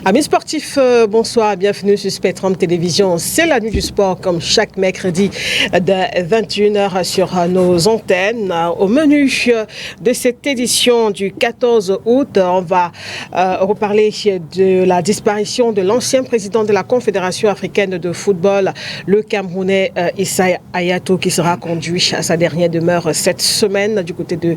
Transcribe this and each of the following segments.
Amis sportifs, bonsoir, bienvenue sur Spectrum Télévision. C'est la nuit du sport comme chaque mercredi de 21h sur nos antennes. Au menu de cette édition du 14 août, on va reparler de la disparition de l'ancien président de la Confédération africaine de football, le Camerounais Issa Hayatou, qui sera conduit à sa dernière demeure cette semaine du côté de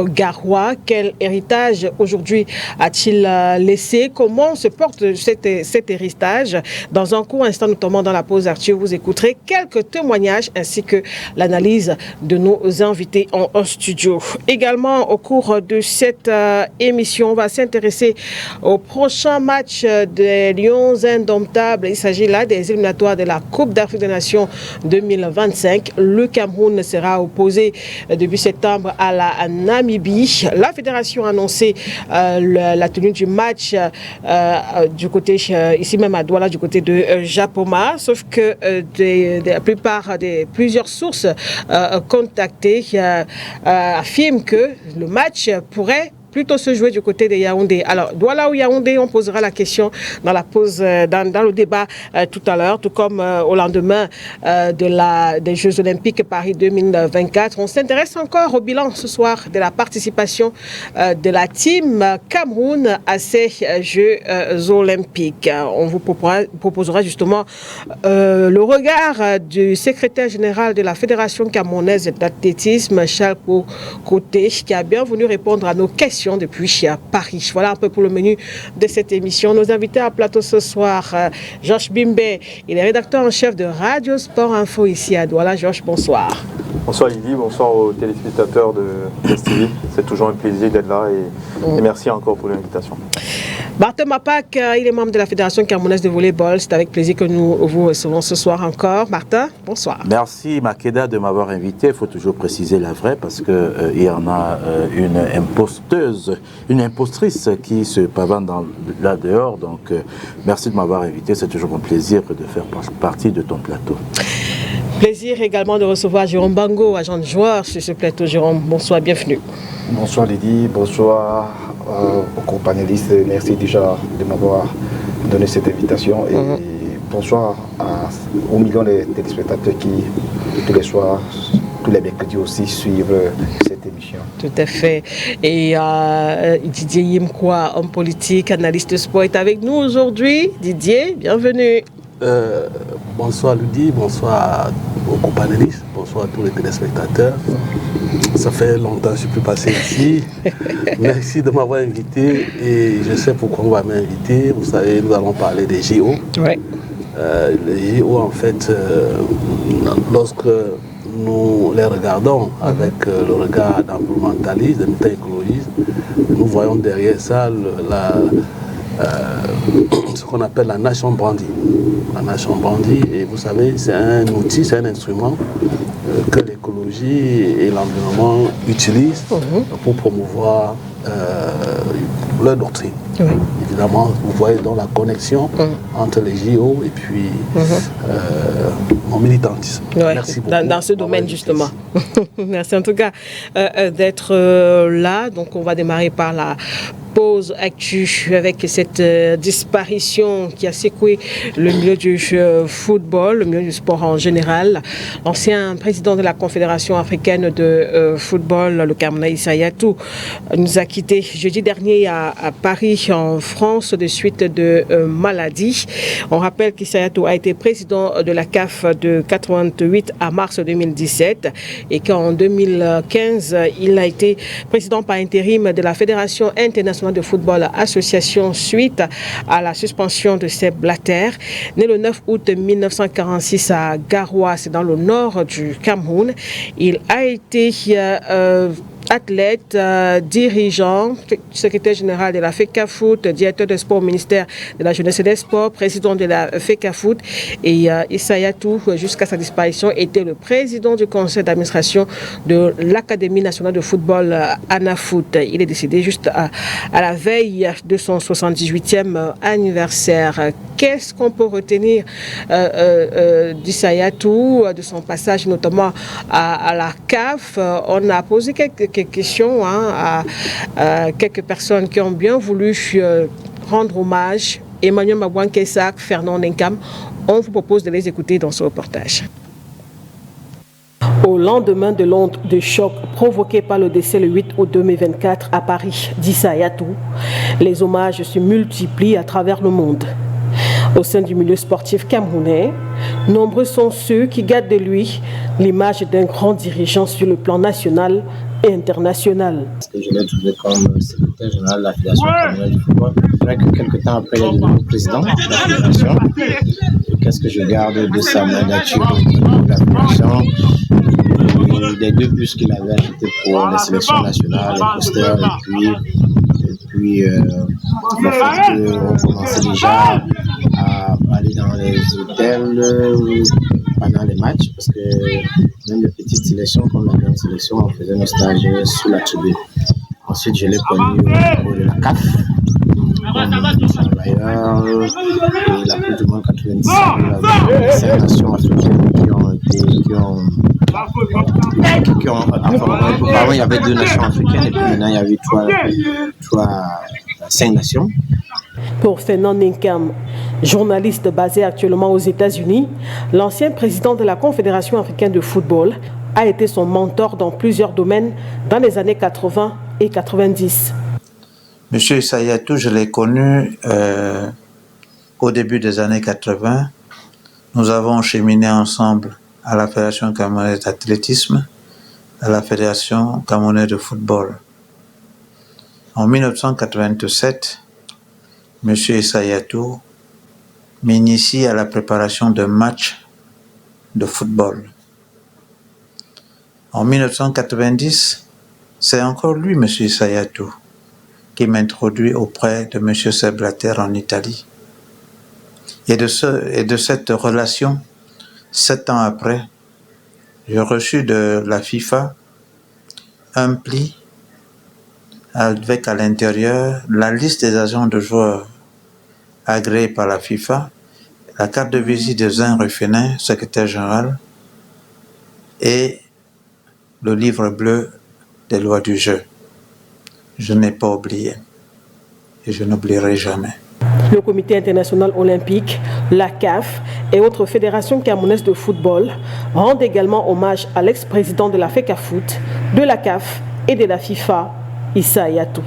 Garoua. Quel héritage aujourd'hui a-t-il laissé? Comment se porte cet héritage? Dans un court instant, notamment dans la pause Arthur, vous écouterez quelques témoignages ainsi que l'analyse de nos invités en studio. Également, au cours de cette émission, on va s'intéresser au prochain match des Lions indomptables. Il s'agit là des éliminatoires de la Coupe d'Afrique des Nations 2025. Le Cameroun sera opposé début septembre à la Namibie. La fédération a annoncé la tenue du match du côté, ici même à Douala, du côté de Japoma, sauf que plusieurs sources contactées affirment que le match pourrait plutôt se jouer du côté de Yaoundé. Alors, Douala ou Yaoundé, on posera la question dans la pause, dans le débat tout à l'heure, tout comme au lendemain des Jeux Olympiques Paris 2024. On s'intéresse encore au bilan ce soir de la participation de la team Cameroun à ces Jeux Olympiques. On vous proposera justement le regard du secrétaire général de la Fédération camerounaise d'athlétisme, Charles Côté, qui a bien voulu répondre à nos questions depuis Paris. Voilà un peu pour le menu de cette émission. Nos invités à plateau ce soir, Georges Bimbe, il est rédacteur en chef de Radio Sport Info ici à Douala. Georges, bonsoir. Bonsoir Lydie, bonsoir aux téléspectateurs de STV. C'est toujours un plaisir d'être là et merci encore pour l'invitation. Martin Mapak, il est membre de la Fédération camerounaise de volleyball. C'est avec plaisir que nous vous recevons ce soir encore. Martin, bonsoir. Merci Makeda de m'avoir invité. Il faut toujours préciser la vraie parce qu'il y en a une impostrice qui se pavane là dehors. Donc merci de m'avoir invité. C'est toujours un plaisir de faire partie de ton plateau. Plaisir également de recevoir Jérôme Bango, agent de joueur sur ce plateau. Jérôme, bonsoir, bienvenue. Bonsoir Lydie, bonsoir aux co-panélistes. Merci déjà de m'avoir donné cette invitation et bonsoir aux millions de téléspectateurs qui, tous les soirs, tous les mercredis aussi, suivent cette émission. Tout à fait. Et Didier Yimkwa, homme politique, analyste de sport, est avec nous aujourd'hui. Didier, bienvenue. Bonsoir Lydie, bonsoir aux companélistes, bonsoir à tous les téléspectateurs. Ça fait longtemps que je ne suis plus passé ici. Merci de m'avoir invité et je sais pourquoi on va m'inviter. Vous savez, nous allons parler des JO. Ouais. Les JO, en fait, lorsque nous les regardons avec le regard d'environnementaliste, de écologiste, nous voyons derrière ça ce qu'on appelle la nation brandie. La nation brandie, et vous savez, c'est un outil, c'est un instrument que l'écologie et l'environnement utilisent pour promouvoir leur doctrine. Oui. Évidemment, vous voyez donc la connexion entre les JO et puis mon militantisme. Ouais. Merci beaucoup. Dans ce domaine, justement. Merci en tout cas d'être là. Donc, on va démarrer par la pause actu avec cette disparition qui a secoué le milieu du football, le milieu du sport en général. L'ancien président de la Confédération africaine de football, le Camerounais Issa Hayatou, nous a quittés jeudi dernier à Paris, en France, de suite de maladie. On rappelle qu'Issa Hayatou a été président de la CAF de 88 à mars 2017 et qu'en 2015, il a été président par intérim de la Fédération internationale de football association suite à la suspension de Seb Blatter. Né le 9 août 1946 à Garoua, c'est dans le nord du Cameroun. Il a été athlète, dirigeant, secrétaire général de la FECAFOOT, directeur de sport au ministère de la Jeunesse et des Sports, président de la FECAFOOT. Et Issa Hayatou, jusqu'à sa disparition, était le président du conseil d'administration de l'Académie nationale de football ANAFOOT. Il est décédé juste à la veille de son 78e anniversaire. Qu'est-ce qu'on peut retenir d'Issa Hayatou, de son passage notamment à la CAF? On a posé quelques questions à quelques personnes qui ont bien voulu rendre hommage Emmanuel Mabouan-Kessak, Fernand Nenkam. On vous propose de les écouter dans ce reportage. Au lendemain de l'onde de choc provoquée par le décès le 8 août 2024 à Paris d'Issa Hayatou, les hommages se multiplient à travers le monde. Au sein du milieu sportif camerounais, nombreux sont ceux qui gardent de lui l'image d'un grand dirigeant sur le plan national et international. Je l'ai trouvé comme secrétaire général de la Fédération camerounaise de football. C'est vrai que quelques temps après, il est devenu président de la Fédération. Qu'est-ce que je garde de sa mandature de la Fédération? Les 2 bus qu'il avait achetés pour les sélections nationales, les posters, et puis le fait qu'on commençait déjà à aller dans les hôtels pendant les matchs, parce que même les petites sélections comme la grande sélection, on faisait nos stages sous la tribune. Ensuite, je l'ai connu au niveau de la CAF, comme travailleur, et la Coupe du Monde 97, avec 5 nations africaines avant il y avait 2 nations africaines et puis maintenant il y avait 5 nations. Pour Fernand Nenkam, journaliste basé actuellement aux États-Unis, l'ancien président de la Confédération africaine de football a été son mentor dans plusieurs domaines dans les années 80 et 90. Monsieur Issa Hayatou, je l'ai connu au début des années 80. Nous avons cheminé ensemble à la Fédération camerounaise d'athlétisme, à la Fédération camerounaise de football. En 1987, M. Issa Hayatou m'initie à la préparation d'un match de football. En 1990, c'est encore lui, M. Issa Hayatou, qui m'introduit auprès de M. Sepp Blatter en Italie. Et de cette relation, 7 ans après, j'ai reçu de la FIFA un pli avec à l'intérieur la liste des agents de joueurs agréés par la FIFA, la carte de visite de Zin Ruffinin, secrétaire général, et le livre bleu des lois du jeu. Je n'ai pas oublié et je n'oublierai jamais. Le Comité international olympique, la CAF et autres fédérations camerounaises de football rendent également hommage à l'ex-président de la FECAFOOT, de la CAF et de la FIFA, Issa Hayatou.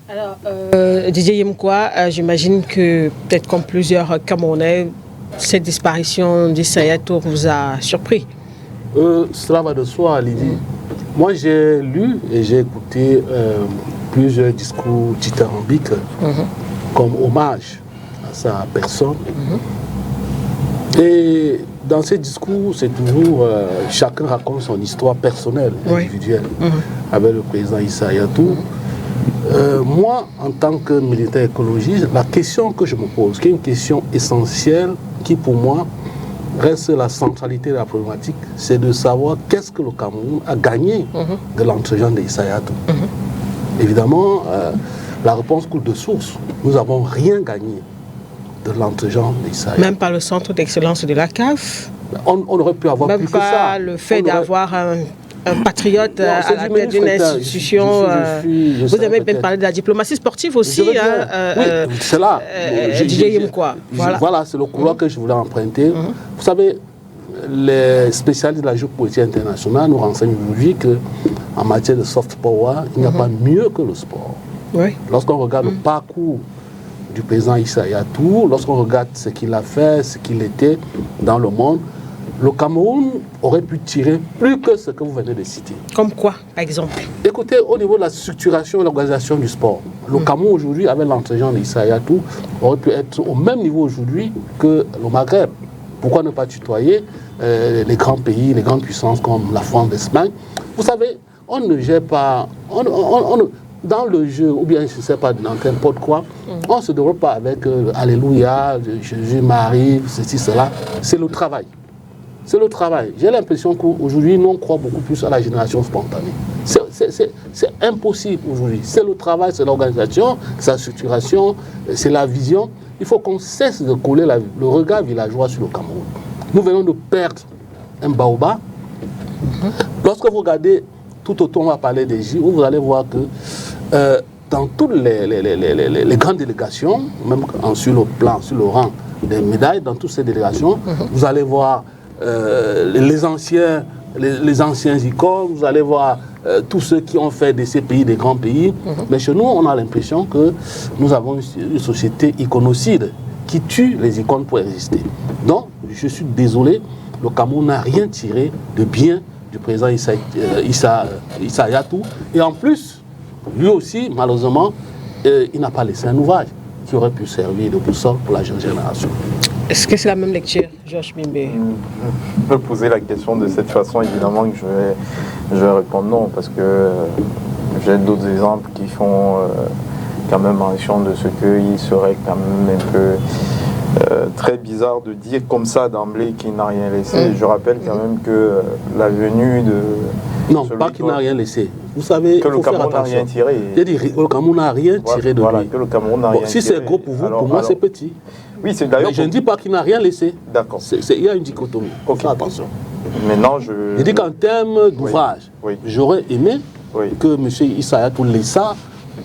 Alors, Didier Yemkwa, j'imagine que peut-être comme plusieurs Camerounais, cette disparition d'Issa Hayatou vous a surpris. Cela va de soi, Lydie. Moi, j'ai lu et j'ai écouté plusieurs discours dithyrambiques comme hommage à sa personne. Et dans ces discours, c'est toujours chacun raconte son histoire personnelle, individuelle, avec le président Issa Hayatou. Moi, en tant que militaire écologiste, la question que je me pose, qui est une question essentielle, qui pour moi reste la centralité de la problématique, c'est de savoir qu'est-ce que le Cameroun a gagné de l'entregent d'Issa Hayatou. Évidemment, la réponse coule de source. Nous n'avons rien gagné de l'entregent d'Issa Hayatou. Même pas le centre d'excellence de la CAF. On aurait pu avoir même plus que ça. Même pas le fait d'avoir un patriote à la tête d'une institution. Vous avez même parlé de la diplomatie sportive aussi. Oui, c'est là. Voilà, c'est le couloir que je voulais emprunter. Vous savez, les spécialistes de la géopolitique internationale nous renseignent aujourd'hui qu'en matière de soft power, il n'y a pas mieux que le sport. Lorsqu'on regarde le parcours du président Issa Hayatou, lorsqu'on regarde ce qu'il a fait, ce qu'il était dans le monde, le Cameroun aurait pu tirer plus que ce que vous venez de citer. Comme quoi, par exemple? Écoutez, au niveau de la structuration et l'organisation du sport, le Cameroun aujourd'hui, avec l'entregent d'Issa Hayatou, aurait pu être au même niveau aujourd'hui que le Maghreb. Pourquoi ne pas tutoyer les grands pays, les grandes puissances comme la France, l'Espagne? Vous savez, on ne gère pas... dans le jeu, ou bien je ne sais pas, dans n'importe quoi, on ne se développe pas avec Alléluia, Jésus, Marie, ceci, cela. C'est le travail. C'est le travail. J'ai l'impression qu'aujourd'hui, nous, on croit beaucoup plus à la génération spontanée. C'est impossible aujourd'hui. C'est le travail, c'est l'organisation, c'est la structuration, c'est la vision. Il faut qu'on cesse de coller le regard villageois sur le Cameroun. Nous venons de perdre un baobab. Lorsque vous regardez tout autour, on va parler des J, vous allez voir que dans toutes les grandes délégations, même sur le rang des médailles, dans toutes ces délégations, vous allez voir les anciens icônes, vous allez voir tous ceux qui ont fait de ces pays des grands pays. Mais chez nous, on a l'impression que nous avons une société iconocide qui tue les icônes pour exister. Donc, je suis désolé, le Cameroun n'a rien tiré de bien du président Issa Hayatou. Et en plus, lui aussi, malheureusement, il n'a pas laissé un ouvrage qui aurait pu servir de boussole pour la jeune génération. Est-ce que c'est la même lecture, Georges Bimbe? Je peux poser la question de cette façon, évidemment que je vais répondre non, parce que j'ai d'autres exemples qui font quand même mention de ce qu'il serait quand même un peu très bizarre de dire comme ça d'emblée qu'il n'a rien laissé. Je rappelle quand même que la venue de... Non, pas qu'il n'a rien laissé. Vous savez, que le Cameroun n'a rien tiré. J'ai dit, le Cameroun n'a rien tiré de lui. Que le Cameroun n'a rien si c'est gros pour vous, pour moi c'est petit. Oui, c'est d'ailleurs. Mais je ne dis pas qu'il n'a rien laissé. D'accord. Il y a une dichotomie. Okay. Attention. Maintenant, je dis qu'en termes d'ouvrage, j'aurais aimé que M. Issa Hayatou laissa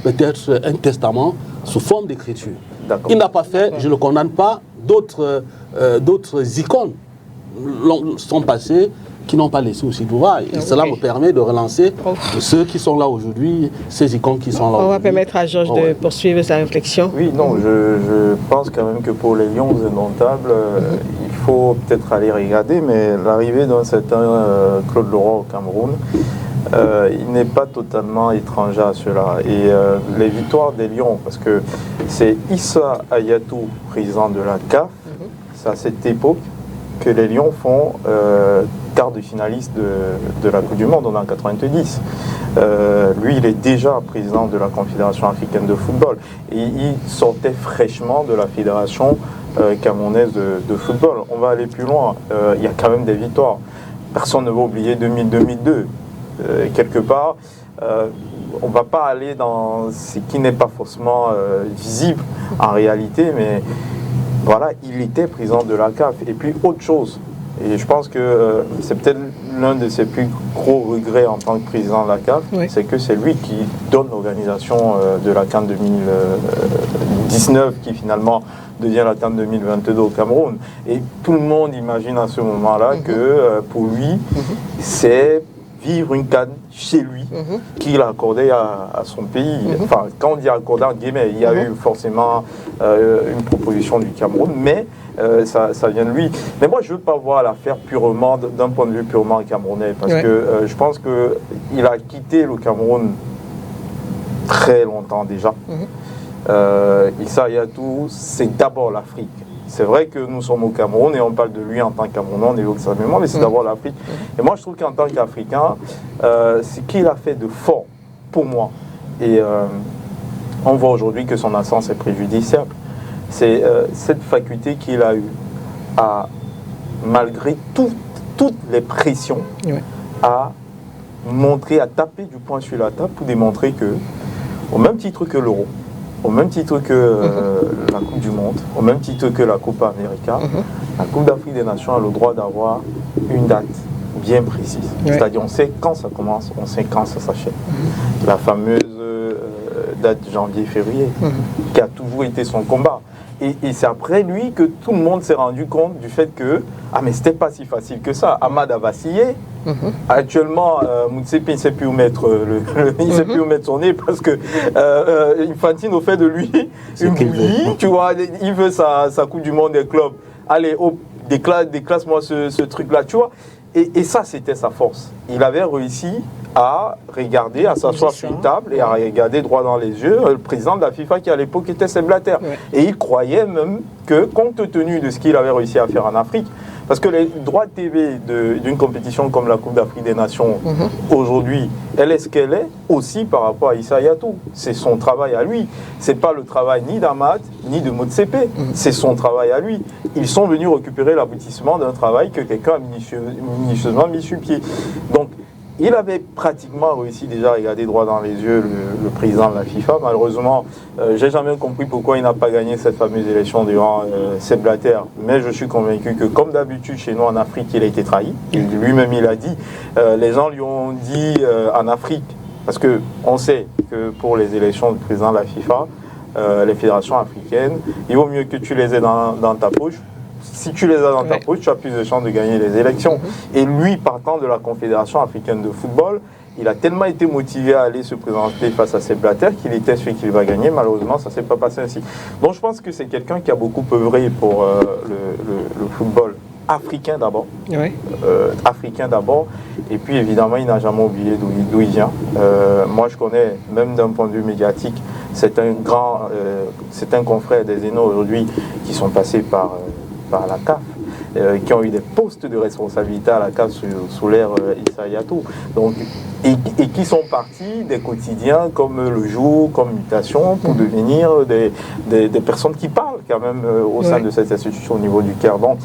peut-être un testament sous forme d'écriture. Il n'a pas fait, je ne le condamne pas, d'autres icônes sont passées qui n'ont pas laissé aussi d'ouvrage. Et cela me permet de relancer ceux qui sont là aujourd'hui, ces icônes qui sont là aujourd'hui. On va permettre à Georges de poursuivre sa réflexion. Oui, non, je pense quand même que pour les Lions indomptables, il faut peut-être aller regarder, mais l'arrivée d'un certain Claude Leroy au Cameroun, il n'est pas totalement étranger à cela. Et les victoires des Lions, parce que c'est Issa Hayatou, président de la CAF, c'est à cette époque que les Lions font quart de finaliste de la Coupe du Monde en 90. Lui, il est déjà président de la Confédération africaine de football. Et il sortait fraîchement de la Fédération camerounaise de football. On va aller plus loin. Il y a quand même des victoires. Personne ne va oublier 2002. Quelque part, on ne va pas aller dans ce qui n'est pas forcément visible en réalité, mais voilà, il était président de la CAF. Et puis autre chose, et je pense que c'est peut-être l'un de ses plus gros regrets en tant que président de la CAF, c'est que c'est lui qui donne l'organisation de la CAN 2019 qui finalement devient la CAN 2022 au Cameroun. Et tout le monde imagine à ce moment-là que pour lui, c'est vivre une CAN chez lui qu'il a accordé à son pays. Enfin, quand on dit accordé en guillemets, il y a eu forcément une proposition du Cameroun, mais ça vient de lui. Mais moi, je ne veux pas voir l'affaire purement, d'un point de vue purement camerounais, parce que je pense qu'il a quitté le Cameroun très longtemps déjà. Issa Hayatou, c'est d'abord l'Afrique. C'est vrai que nous sommes au Cameroun et on parle de lui en tant que Camerounais, on évoque sa mémoire, mais c'est d'abord l'Afrique. Et moi, je trouve qu'en tant qu'Africain, ce qu'il a fait de fort pour moi, et on voit aujourd'hui que son absence est préjudiciable, c'est cette faculté qu'il a eue à, malgré toutes les pressions, à montrer, à taper du poing sur la table pour démontrer que, au même titre que l'Euro, au même titre que la Coupe du Monde, au même titre que la Coupe América, la Coupe d'Afrique des Nations a le droit d'avoir une date bien précise. C'est-à-dire on sait quand ça commence, on sait quand ça s'achève. La fameuse date janvier-février, qui a toujours été son combat. Et c'est après lui que tout le monde s'est rendu compte du fait que mais c'était pas si facile que ça. Ahmad a vacillé. Actuellement, Motsepe ne sait plus où mettre il sait plus où mettre son nez parce que Infantino fait de lui une bouillie. Tu vois, il veut sa Coupe du Monde des clubs. Allez, déclasse-moi ce truc-là, tu vois. Et ça, c'était sa force. Il avait réussi à regarder, à s'asseoir sur une table et à regarder droit dans les yeux le président de la FIFA qui à l'époque était Sepp Blatter. Et il croyait même que, compte tenu de ce qu'il avait réussi à faire en Afrique, parce que les droits de TV d'une compétition comme la Coupe d'Afrique des Nations, aujourd'hui, elle est ce qu'elle est aussi par rapport à Issa Hayatou. C'est son travail à lui. C'est pas le travail ni d'Ahmad, ni de Motsepe. C'est son travail à lui. Ils sont venus récupérer l'aboutissement d'un travail que quelqu'un a minutieusement mis sur pied. Donc, il avait pratiquement réussi déjà à regarder droit dans les yeux le président de la FIFA. Malheureusement, j'ai jamais compris pourquoi il n'a pas gagné cette fameuse élection durant Sepp Blatter. Mais je suis convaincu que, comme d'habitude chez nous en Afrique, il a été trahi. Lui-même, il a dit. Les gens lui ont dit en Afrique, Parce qu'on sait que pour les élections de président de la FIFA, les fédérations africaines, il vaut mieux que tu les aies dans ta poche. Si tu les as dans ta poche, tu as plus de chances de gagner les élections. Et lui, partant de la Confédération africaine de football, il a tellement été motivé à aller se présenter face à Sepp Blatter qu'il était sûr qu'il va gagner. Malheureusement, ça ne s'est pas passé ainsi. Donc je pense que c'est quelqu'un qui a beaucoup œuvré pour le football africain d'abord. Oui. Africain d'abord. Et puis évidemment, il n'a jamais oublié d'où il vient. Moi, je connais, même d'un point de vue médiatique, c'est un confrère des Zénons aujourd'hui qui sont passés par la CAF. Qui ont eu des postes de responsabilité à la CAF sous l'ère Issa Hayatou. Donc, et qui sont partis des quotidiens comme Le Jour, comme Mutation, pour devenir des personnes qui parlent quand même au sein de cette institution au niveau du Caire. Donc,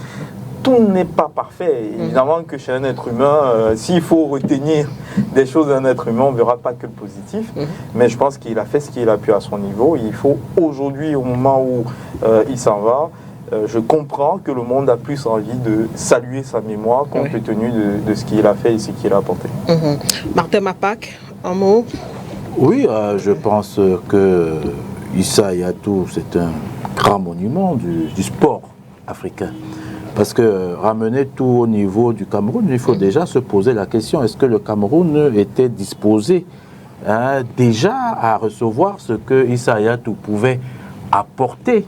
tout n'est pas parfait. Évidemment que chez un être humain, s'il faut retenir des choses d'un être humain, on ne verra pas que le positif. Mais je pense qu'il a fait ce qu'il a pu à son niveau. Il faut aujourd'hui, au moment où il s'en va, je comprends que le monde a plus envie de saluer sa mémoire compte tenu de ce qu'il a fait et ce qu'il a apporté. Martin Mapak, un mot? Oui, je pense que Issa Hayatou, c'est un grand monument du sport africain. Parce que ramener tout au niveau du Cameroun, il faut déjà se poser la question, est-ce que le Cameroun était disposé déjà à recevoir ce que Issa Hayatou pouvait apporter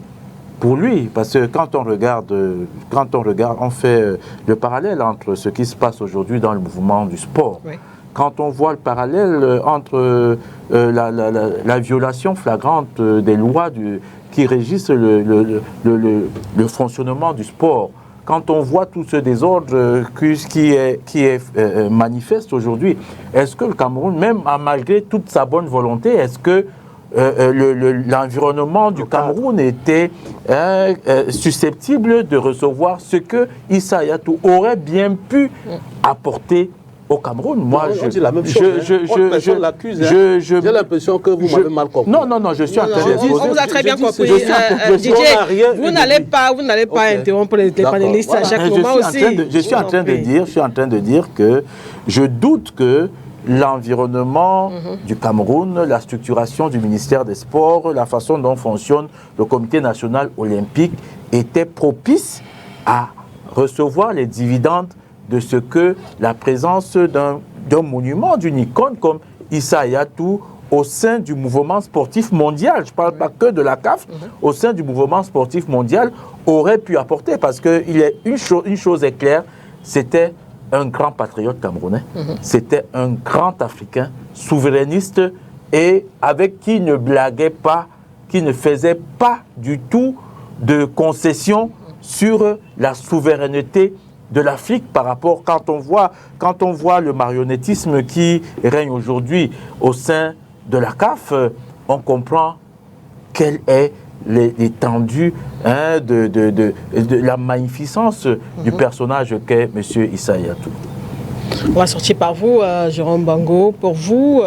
pour lui, parce que quand on regarde, on fait le parallèle entre ce qui se passe aujourd'hui dans le mouvement du sport. Oui. Quand on voit le parallèle entre la violation flagrante des lois qui régissent le fonctionnement du sport, quand on voit tout ce désordre qui est manifeste aujourd'hui, est-ce que le Cameroun, même malgré toute sa bonne volonté, est-ce que l'environnement du Cameroun était susceptible de recevoir ce que Issa Hayatou aurait bien pu apporter au Cameroun? Moi, je dis la même chose. Personne l'accuse. J'ai l'impression que vous m'avez mal compris. Non, je suis en train de dire. On vous a très bien compris. DJ, vous n'allez pas interrompre les panélistes à chaque moment aussi. Je suis en train de dire que je doute que l'environnement du Cameroun, la structuration du ministère des Sports, la façon dont fonctionne le Comité national olympique était propice à recevoir les dividendes de ce que la présence d'un monument, d'une icône comme Issa Hayatou au sein du mouvement sportif mondial, je ne parle pas que de la CAF, au sein du mouvement sportif mondial aurait pu apporter, parce qu'une chose est claire, c'était un grand patriote camerounais, c'était un grand Africain, souverainiste et avec qui ne blaguait pas, qui ne faisait pas du tout de concessions sur la souveraineté de l'Afrique par rapport, quand on voit le marionnettisme qui règne aujourd'hui au sein de la CAF, on comprend quelle est l'étendue de la magnificence du personnage qu'est M. Issa Hayatou. On va sortir par vous, Jérôme Bango. Pour vous,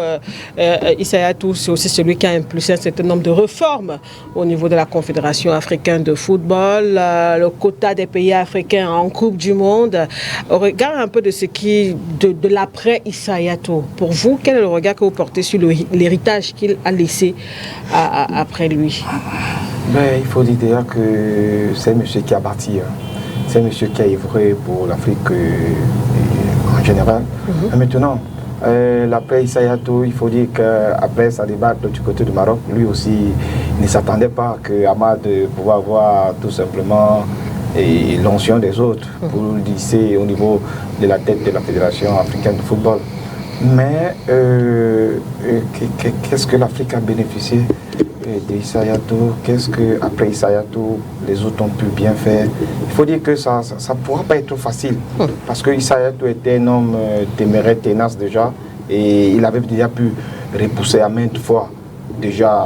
Issa Hayatou, c'est aussi celui qui a impulsé un certain nombre de réformes au niveau de la Confédération africaine de football, le quota des pays africains en Coupe du Monde. Au regard un peu de ce de l'après Issa Hayatou, pour vous, quel est le regard que vous portez sur l'héritage qu'il a laissé après lui? Il faut dire déjà que c'est un monsieur qui a bâti, c'est un monsieur qui a œuvré pour l'Afrique en général. Maintenant, l'après Issa Hayatou, il faut dire qu'après sa débat du côté du Maroc, lui aussi ne s'attendait pas que Ahmad pouvait avoir tout simplement l'onction des autres pour le lycée au niveau de la tête de la Fédération africaine de football. Mais qu'est-ce que l'Afrique a bénéficié d'Issa Hayatou? Qu'est-ce qu'après Issa Hayatou, les autres ont pu bien faire? Il faut dire que ça ne pourra pas être facile. Parce que Issa Hayatou était un homme téméraire, tenace déjà. Et il avait déjà pu repousser à maintes fois, déjà,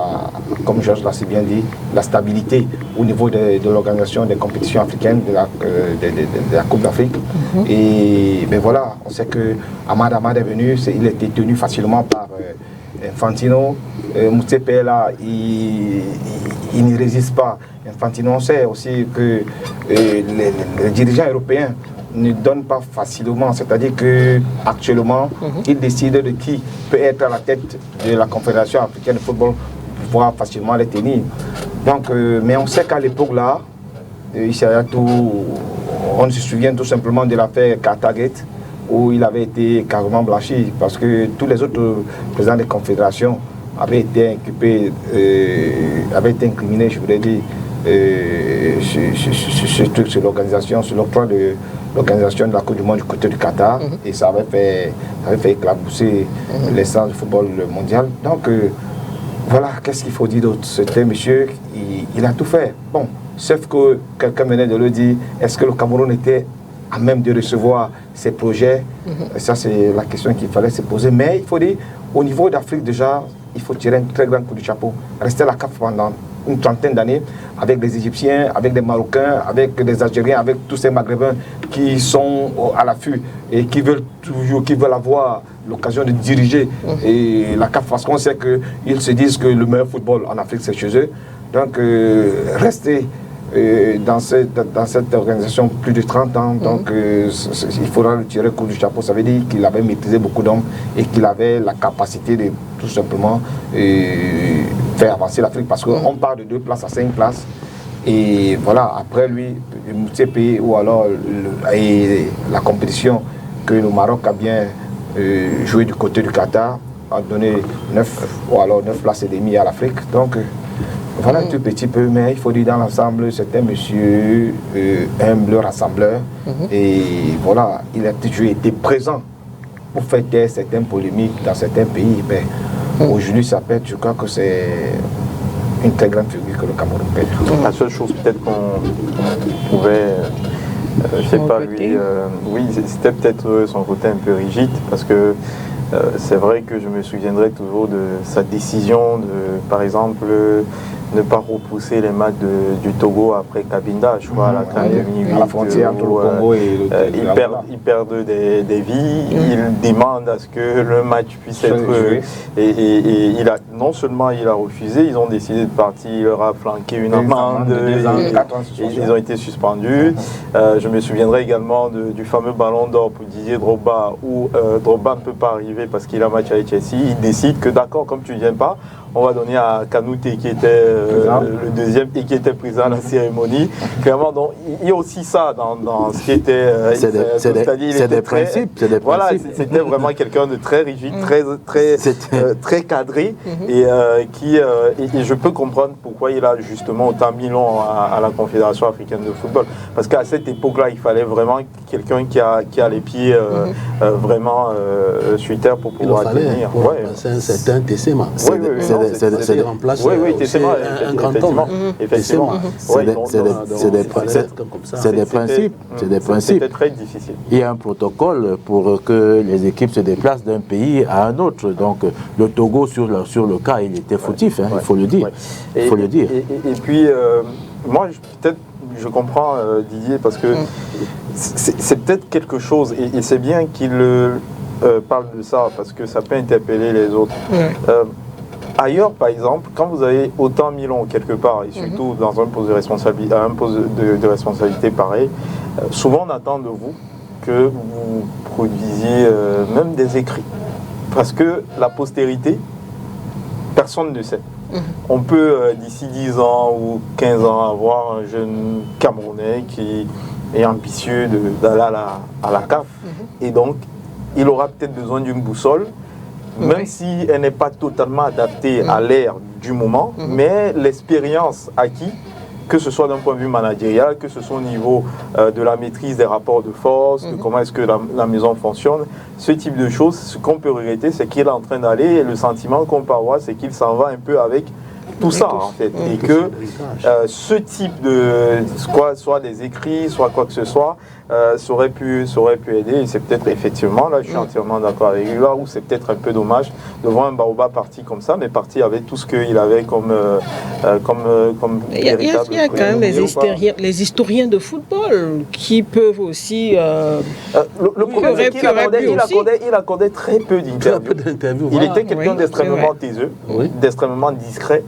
comme Georges l'a si bien dit, la stabilité au niveau de l'organisation des compétitions africaines, de la Coupe d'Afrique. Et ben voilà, on sait que Ahmad est venu, il était tenu facilement par Infantino. Moutsepe là, il ne résiste pas. Infantino, on sait aussi que les dirigeants européens ne donne pas facilement. C'est-à-dire qu'actuellement, il décide de qui peut être à la tête de la Confédération africaine de football pour pouvoir facilement les tenir. Donc, mais on sait qu'à l'époque là, on se souvient tout simplement de l'affaire Cartagate, où il avait été carrément blanchi, parce que tous les autres présidents des confédérations avaient été incriminés, je voudrais dire, sur l'organisation, sur l'octroi de l'organisation de la Coupe du Monde du côté du Qatar, et ça avait fait éclabousser l'essence du football mondial. Donc, voilà, qu'est-ce qu'il faut dire d'autre? C'était monsieur, il a tout fait. Bon, sauf que quelqu'un venait de le dire, est-ce que le Cameroun était à même de recevoir ces projets? Ça, c'est la question qu'il fallait se poser. Mais il faut dire, au niveau d'Afrique déjà, il faut tirer un très grand coup du chapeau. Rester à la CAF pendant une trentaine d'années, avec des Égyptiens, avec des Marocains, avec des Algériens, avec tous ces Maghrébins qui sont à l'affût et qui veulent avoir l'occasion de diriger et la CAF, parce qu'on sait qu'ils se disent que le meilleur football en Afrique, c'est chez eux. Donc, rester dans cette organisation plus de 30 ans, donc il faudra le tirer le coup du chapeau. Ça veut dire qu'il avait maîtrisé beaucoup d'hommes et qu'il avait la capacité de tout simplement faire avancer l'Afrique, parce qu'on part de 2 places à 5 places. Et voilà, après lui, ces pays ou alors la compétition que le Maroc a bien joué du côté du Qatar a donné 9 places et demie à l'Afrique. Donc voilà un tout petit peu, mais il faut dire dans l'ensemble, c'était monsieur humble rassembleur. Et voilà, il a toujours été présent pour faire taire certaines polémiques dans certains pays. Mais aujourd'hui, ça peut être, je crois que c'est une très grande figure que le Cameroun peut être. La seule chose peut-être qu'on pouvait, je sais pas, lui, oui, c'était peut-être son côté un peu rigide, parce que c'est vrai que je me souviendrai toujours de sa décision de, par exemple, ne pas repousser les matchs du Togo après Cabinda, je crois, à la 32e à la frontière entre le Congo et ils perdent des vies, ils demandent à ce que le match puisse être... Et non seulement il a refusé, ils ont décidé de partir, il leur a flanqué une amende, ils ont été suspendus. Je me souviendrai également du fameux ballon d'or pour Didier Drogba, où Drogba ne peut pas arriver parce qu'il a un match avec Chelsea. Il décide que d'accord, comme tu ne viens pas, on va donner à Kanouté qui était le deuxième et qui était présent à la cérémonie. Clairement, donc, il y a aussi ça dans ce qui était... c'est des principes. Voilà, c'était vraiment quelqu'un de très rigide, très cadré, et je peux comprendre pourquoi il a justement autant mis long à la Confédération africaine de football. Parce qu'à cette époque-là, il fallait vraiment quelqu'un qui a les pieds vraiment sur terre pour pouvoir tenir. C'est un certain Tessema. C'est un grand homme. Effectivement. C'est des principes. C'était très difficile. Il y a un protocole pour que les équipes se déplacent d'un pays à un autre. Donc le Togo, sur le cas, il était fautif, il faut le dire. Et puis, moi, peut-être, je comprends Didier, parce que c'est peut-être quelque chose, et c'est bien qu'il parle de ça, parce que ça peut interpeller les autres. Ailleurs, par exemple, quand vous avez autant mis long quelque part, et surtout dans un poste de responsabilité pareil, souvent on attend de vous que vous produisiez même des écrits. Parce que la postérité, personne ne sait. On peut, d'ici 10 ans ou 15 ans, avoir un jeune Camerounais qui est ambitieux d'aller à la CAF. Et donc, il aura peut-être besoin d'une boussole, même si elle n'est pas totalement adaptée à l'ère du moment, mais l'expérience acquise, que ce soit d'un point de vue managérial, que ce soit au niveau de la maîtrise des rapports de force, de comment est-ce que la maison fonctionne, ce type de choses, ce qu'on peut regretter, c'est qu'il est en train d'aller, et le sentiment qu'on peut avoir, c'est qu'il s'en va un peu avec tout ça, en fait, et que ce type de, soit des écrits, soit quoi que ce soit, ça aurait pu aider. Et c'est peut-être effectivement, là je suis entièrement d'accord avec lui, là où c'est peut-être un peu dommage de voir un Baoba parti comme ça, mais parti avec tout ce qu'il avait comme véritable. Il y a quand même les historiens de football qui peuvent aussi... le problème, c'est qu'il accordait très peu d'interviews. Il était quelqu'un d'extrêmement taiseux, d'extrêmement discret.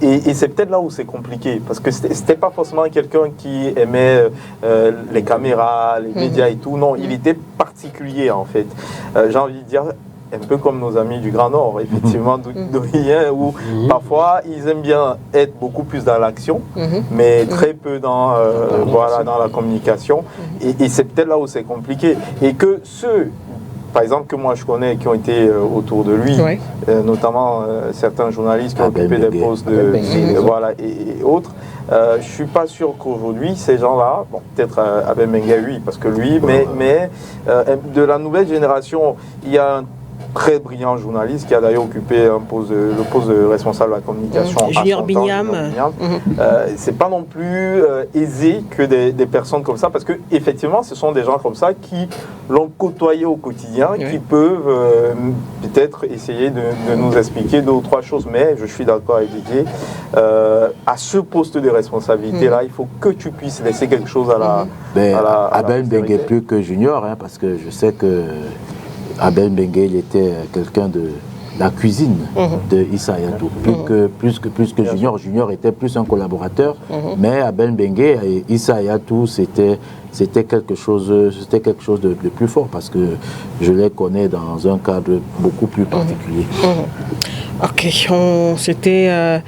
Et c'est peut-être là où c'est compliqué, parce que c'était pas forcément quelqu'un qui aimait les caméras, les médias et tout. Non, il était particulier en fait. J'ai envie de dire, un peu comme nos amis du Grand Nord, effectivement, d'Orient, où parfois ils aiment bien être beaucoup plus dans l'action, mais très peu dans, dans la communication. Et c'est peut-être là où c'est compliqué. Et que ceux, par exemple, que moi je connais, qui ont été autour de lui, notamment certains journalistes qui ont occupé des postes et autres, je ne suis pas sûr qu'aujourd'hui, ces gens-là, bon, peut-être Abel Mengue, oui, parce que lui, mais de la nouvelle génération, il y a un très brillant journaliste qui a d'ailleurs occupé le poste de responsable de la communication. Junior Bignam. C'est pas non plus aisé que des personnes comme ça, parce que effectivement, ce sont des gens comme ça qui l'ont côtoyé au quotidien, qui peuvent peut-être essayer de nous expliquer 2 ou 3 choses. Mais je suis d'accord avec Didier, à ce poste de responsabilité-là, il faut que tu puisses laisser quelque chose à la Abel Mengue est plus que junior, hein, parce que je sais que Abel Mengue, il était quelqu'un de la cuisine de Issa Hayatou, plus que Junior. Junior était plus un collaborateur, mais Abel Mengue et Issa Hayatou, c'était quelque chose de plus fort, parce que je les connais dans un cadre beaucoup plus particulier. Ok, c'était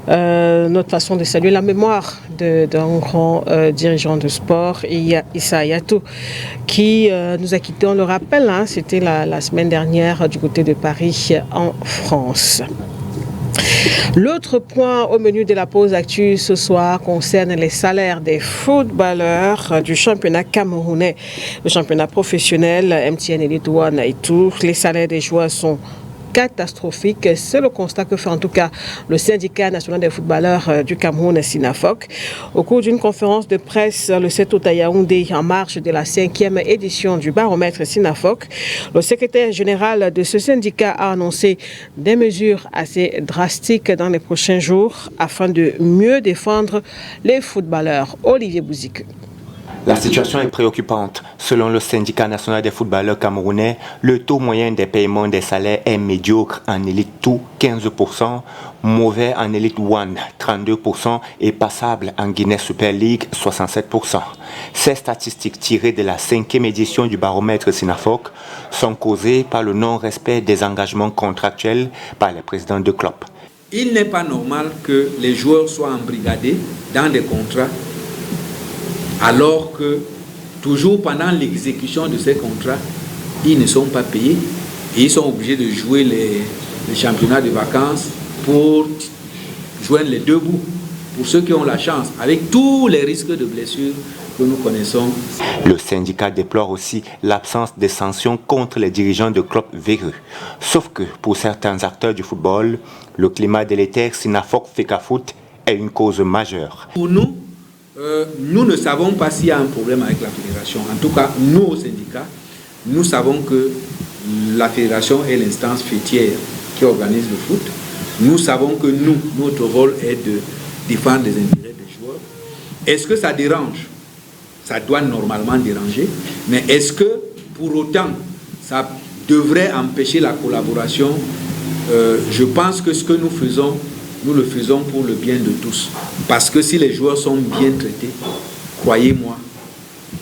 notre façon de saluer la mémoire d'un grand dirigeant de sport, Issa Hayatou, qui nous a quittés, on le rappelle, hein, c'était la semaine dernière du côté de Paris, en France. L'autre point au menu de la pause actu ce soir concerne les salaires des footballeurs du championnat camerounais. Le championnat professionnel, MTN Elite One et tout, les salaires des joueurs sont catastrophique. C'est le constat que fait en tout cas le syndicat national des footballeurs du Cameroun, SINAFOC. Au cours d'une conférence de presse le 7 août à Yaoundé, en marge de la 5e édition du baromètre SINAFOC, le secrétaire général de ce syndicat a annoncé des mesures assez drastiques dans les prochains jours afin de mieux défendre les footballeurs. Olivier Bouzik. La situation est préoccupante. Selon le syndicat national des footballeurs camerounais, le taux moyen des paiements des salaires est médiocre en élite 2, 15%, mauvais en élite 1, 32% et passable en Guinée Super League, 67%. Ces statistiques tirées de la 5e édition du baromètre SINAFOC sont causées par le non-respect des engagements contractuels par les présidents de clubs. Il n'est pas normal que les joueurs soient embrigadés dans des contrats alors que toujours pendant l'exécution de ces contrats, ils ne sont pas payés et ils sont obligés de jouer les championnats de vacances pour joindre les 2 bouts. Pour ceux qui ont la chance, avec tous les risques de blessures que nous connaissons. Le syndicat déplore aussi l'absence de sanctions contre les dirigeants de clubs véreux. Sauf que pour certains acteurs du football, le climat délétère SINAFOC FECAFOOT est une cause majeure. Pour nous, nous ne savons pas s'il y a un problème avec la fédération. En tout cas, nous au syndicat, nous savons que la fédération est l'instance fêtière qui organise le foot. Nous savons que notre rôle est de défendre les intérêts des joueurs. Est-ce que ça dérange? Ça doit normalement déranger. Mais est-ce que, pour autant, ça devrait empêcher la collaboration? Je pense que ce que nous faisons, nous le faisons pour le bien de tous. Parce que si les joueurs sont bien traités, croyez-moi,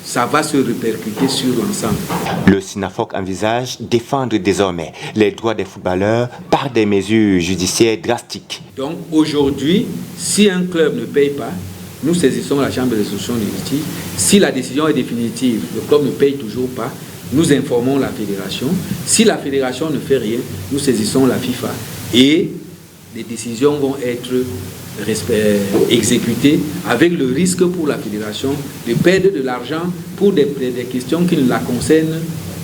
ça va se répercuter sur l'ensemble. Le SINAFOC envisage défendre désormais les droits des footballeurs par des mesures judiciaires drastiques. Donc aujourd'hui, si un club ne paye pas, nous saisissons la chambre de résolution des litiges. Si la décision est définitive, le club ne paye toujours pas, nous informons la fédération. Si la fédération ne fait rien, nous saisissons la FIFA. Et les décisions vont être exécutées avec le risque pour la fédération de perdre de l'argent pour des questions qui ne la concernent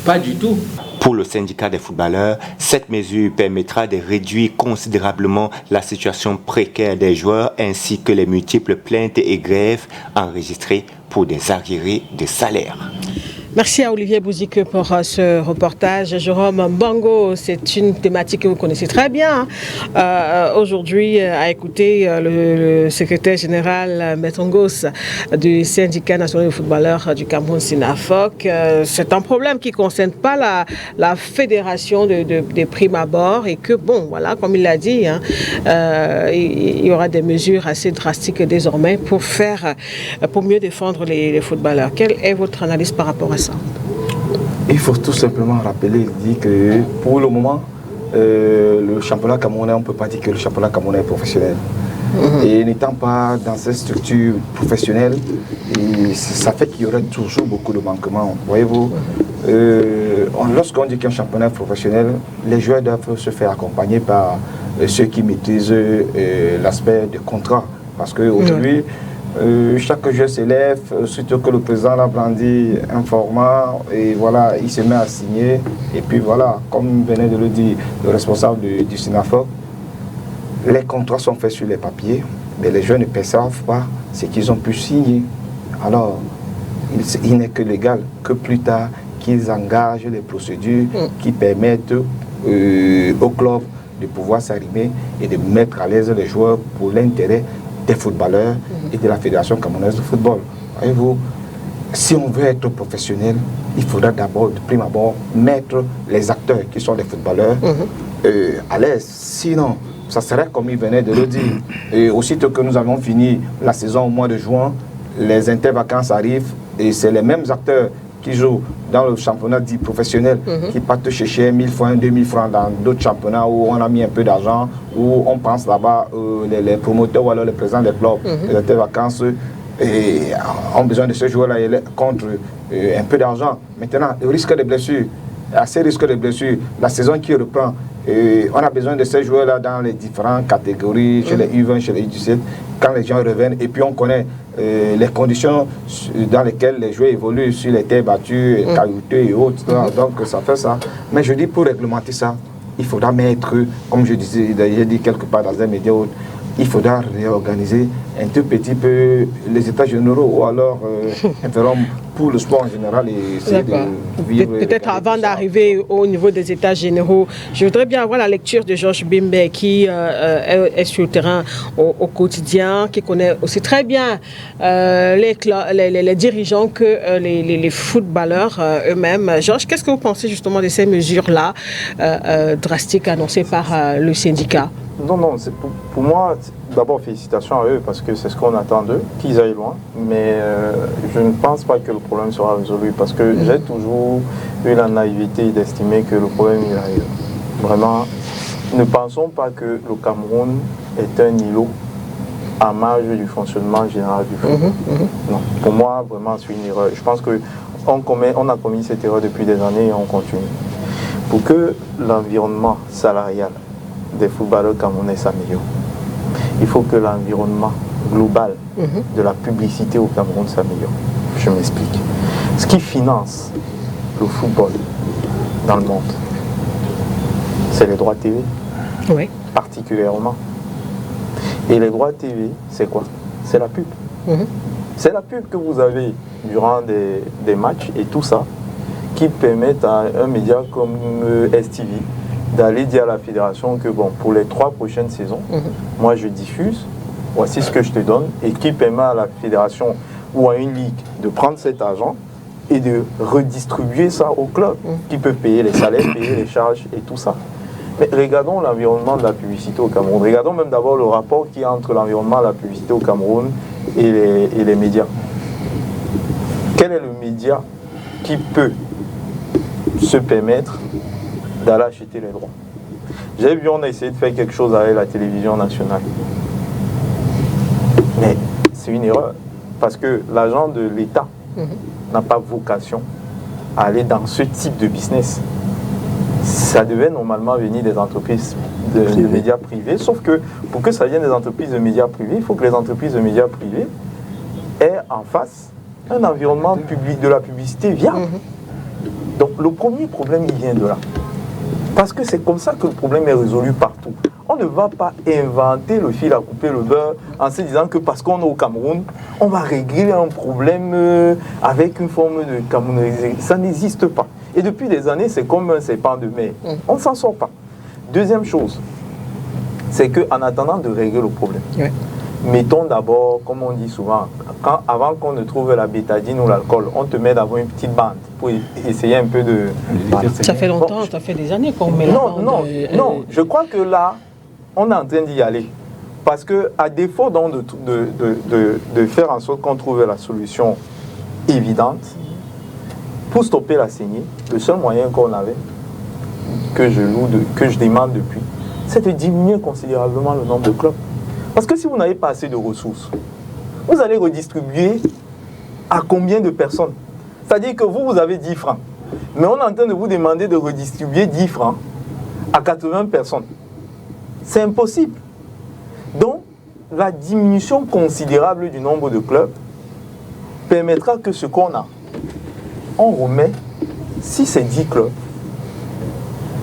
pas du tout. Pour le syndicat des footballeurs, cette mesure permettra de réduire considérablement la situation précaire des joueurs ainsi que les multiples plaintes et grèves enregistrées pour des arriérés de salaire. Merci à Olivier Bouzik pour ce reportage. Jérôme Bango, c'est une thématique que vous connaissez très bien. Aujourd'hui, à écouter le secrétaire général Metongos du syndicat national des footballeurs du Cameroun, SINAFOC. C'est un problème qui ne concerne pas la fédération des primes à bord et que, bon, voilà, comme il l'a dit, il y aura des mesures assez drastiques désormais pour mieux défendre les footballeurs. Quelle est votre analyse par rapport à ça? Il faut tout simplement rappeler, dire que pour le moment, le championnat camerounais, on ne peut pas dire que le championnat camerounais est professionnel. Et n'étant pas dans cette structure professionnelle, ça fait qu'il y aurait toujours beaucoup de manquements. Voyez-vous, lorsqu'on dit qu'un championnat est professionnel, les joueurs doivent se faire accompagner par ceux qui maîtrisent l'aspect de contrat. Parce qu'aujourd'hui, chaque joueur s'élève, surtout que le président l'a brandi un format, et voilà, il se met à signer. Et puis voilà, comme venait de le dire le responsable du SINAFOC, les contrats sont faits sur les papiers, mais les joueurs ne perçoivent pas ce qu'ils ont pu signer. Alors, il n'est que légal que plus tard qu'ils engagent les procédures qui permettent au club de pouvoir s'arrimer et de mettre à l'aise les joueurs pour l'intérêt des footballeurs et de la Fédération camerounaise de football. Voyez-vous, si on veut être professionnel, il faudra d'abord, de prime abord, mettre les acteurs qui sont les footballeurs à l'aise. Sinon, ça serait comme il venait de le dire. Et aussitôt que nous avons fini la saison au mois de juin, les intervacances arrivent et c'est les mêmes acteurs qui jouent dans le championnat dit professionnel qui partent chercher 1000 francs, 2000 francs dans d'autres championnats où on a mis un peu d'argent, où on pense là-bas, les promoteurs ou alors les présidents des clubs, les intervacances ont besoin de ce joueur-là contre un peu d'argent. Maintenant, le risque de blessure, assez risque de blessure, la saison qui reprend, on a besoin de ces joueurs-là dans les différentes catégories, chez les U20, chez les U17, quand les gens reviennent. Et puis on connaît les conditions dans lesquelles les joueurs évoluent sur les terres battues, caillouteux et autres. Donc ça fait ça. Mais je dis, pour réglementer ça, il faudra mettre, comme je disais, j'ai dit quelque part dans un média, il faudra réorganiser un tout petit peu les états généraux ou alors un forum pour le sport en général et essayer de vivre. Peut-être avant d'arriver au niveau des états généraux, je voudrais bien avoir la lecture de Georges Bimbe qui est sur le terrain au quotidien, qui connaît aussi très bien les dirigeants que les footballeurs eux-mêmes. Georges, qu'est-ce que vous pensez justement de ces mesures-là drastiques annoncées par le syndicat? Non, pour moi, d'abord félicitations à eux parce que c'est ce qu'on attend d'eux, qu'ils aillent loin. Mais je ne pense pas que le problème sera résolu parce que j'ai toujours eu la naïveté d'estimer que le problème il arrive. Vraiment, ne pensons pas que le Cameroun est un îlot à marge du fonctionnement général du football. Non, pour moi, vraiment, c'est une erreur. Je pense qu'on a commis cette erreur depuis des années et on continue. Pour que l'environnement salarial des footballeurs camerounais s'améliore, il faut que l'environnement global de la publicité au Cameroun s'améliore. Je m'explique. Ce qui finance le football dans le monde, c'est les droits TV, particulièrement. Et les droits TV, c'est quoi? C'est la pub. C'est la pub que vous avez durant des matchs et tout ça, qui permettent à un média comme STV d'aller dire à la fédération que bon, pour les 3 prochaines saisons, moi je diffuse, voici ce que je te donne, et qui permet à la fédération ou à une ligue de prendre cet argent et de redistribuer ça au club, qui peuvent payer les salaires, payer les charges et tout ça. Mais regardons l'environnement de la publicité au Cameroun. Regardons même d'abord le rapport qu'il y a entre l'environnement de la publicité au Cameroun et les médias. Quel est le média qui peut se permettre d'aller acheter les droits? J'ai vu, on a essayé de faire quelque chose avec la télévision nationale. Mais c'est une erreur, parce que l'agent de l'État n'a pas vocation à aller dans ce type de business. Ça devait normalement venir des entreprises de médias privés, sauf que pour que ça vienne des entreprises de médias privés, il faut que les entreprises de médias privés aient en face un environnement public, de la publicité viable. Donc le premier problème, il vient de là. Parce que c'est comme ça que le problème est résolu partout. on ne va pas inventer le fil à couper le beurre en se disant que parce qu'on est au Cameroun, on va régler un problème avec une forme de camerounaisation. Ça n'existe pas. Et depuis des années, c'est comme un serpent de mer. On ne s'en sort pas. Deuxième chose, c'est qu'en attendant de régler le problème, mettons d'abord, comme on dit souvent, avant qu'on ne trouve la bétadine ou l'alcool, on te met d'abord une petite bande pour essayer un peu de... Ça fait longtemps, ça fait des années qu'on met la bande. Non, je crois que là, on est en train d'y aller. Parce qu'à défaut donc de faire en sorte qu'on trouve la solution évidente, pour stopper la saignée, le seul moyen qu'on avait, que je demande depuis, c'est de diminuer considérablement le nombre de clubs. Parce que si vous n'avez pas assez de ressources, vous allez redistribuer à combien de personnes? C'est-à-dire que vous avez 10 francs. Mais on est en train de vous demander de redistribuer 10 francs à 80 personnes. C'est impossible. Donc, la diminution considérable du nombre de clubs permettra que ce qu'on a, on remet, si c'est 10 clubs,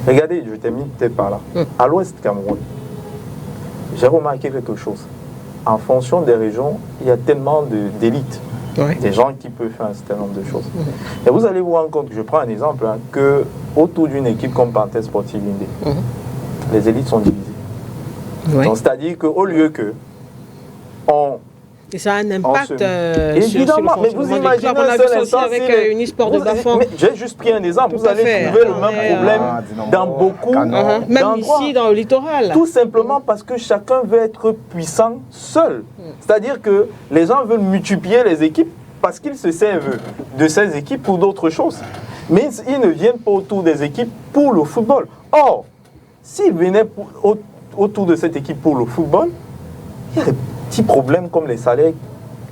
regardez, je termine peut-être par là, à l'ouest Cameroun, j'ai remarqué quelque chose. En fonction des régions, il y a tellement d'élites, des gens qui peuvent faire un certain nombre de choses. Et vous allez vous rendre compte, je prends un exemple, que autour d'une équipe comme Panthère Sportive Indé, les élites sont divisées. Donc c'est-à-dire qu'au lieu que et ça a un impact évidemment, sur mais vous imaginez on a vu ça aussi avec Unisport de Bafang. J'ai juste pris un exemple. Vous allez trouver le même problème dans beaucoup même ici dans le littoral. Tout simplement parce que chacun veut être puissant seul. C'est-à-dire que les gens veulent multiplier les équipes parce qu'ils se servent de ces équipes pour d'autres choses. Mais ils ne viennent pas autour des équipes pour le football. Or, s'ils venaient autour de cette équipe pour le football, il y a des petits problèmes comme les salaires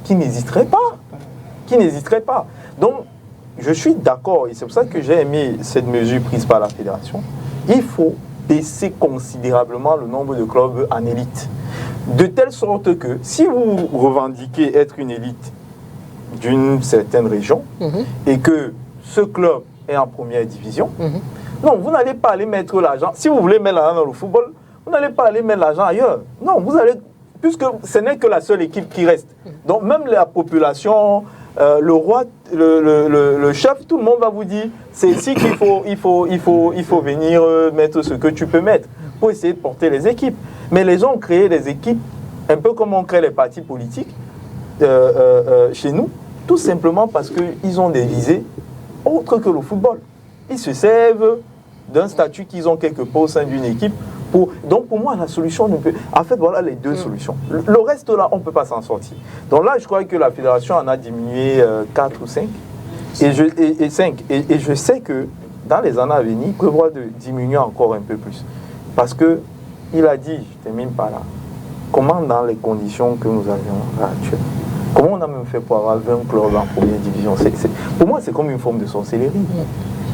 qui n'hésiteraient pas. Donc, je suis d'accord, et c'est pour ça que j'ai aimé cette mesure prise par la fédération. Il faut baisser considérablement le nombre de clubs en élite. De telle sorte que, si vous revendiquez être une élite d'une certaine région, et que ce club est en première division, non, vous n'allez pas aller mettre l'argent. Si vous voulez mettre l'argent dans le football, vous n'allez pas aller mettre l'argent ailleurs. Non, vous allez... Puisque ce n'est que la seule équipe qui reste. Donc même la population, le roi, le chef, tout le monde va vous dire, c'est ici qu'il faut venir mettre ce que tu peux mettre pour essayer de porter les équipes. Mais les gens ont créé des équipes, un peu comme on crée les partis politiques chez nous, tout simplement parce qu'ils ont des visées autres que le football. Ils se servent d'un statut qu'ils ont quelque part au sein d'une équipe. Donc pour moi, la solution ne peut... En fait, voilà les deux solutions. Le reste, là, on ne peut pas s'en sortir. Donc là, je crois que la fédération en a diminué 4 ou 5. Et 5. Et je sais que dans les années à venir, il prévoit de diminuer encore un peu plus. Parce qu'il a dit, je termine par là, comment dans les conditions que nous avions là actuellement, comment on a même fait pour avoir 20 clubs en première division? Pour moi, c'est comme une forme de sorcellerie.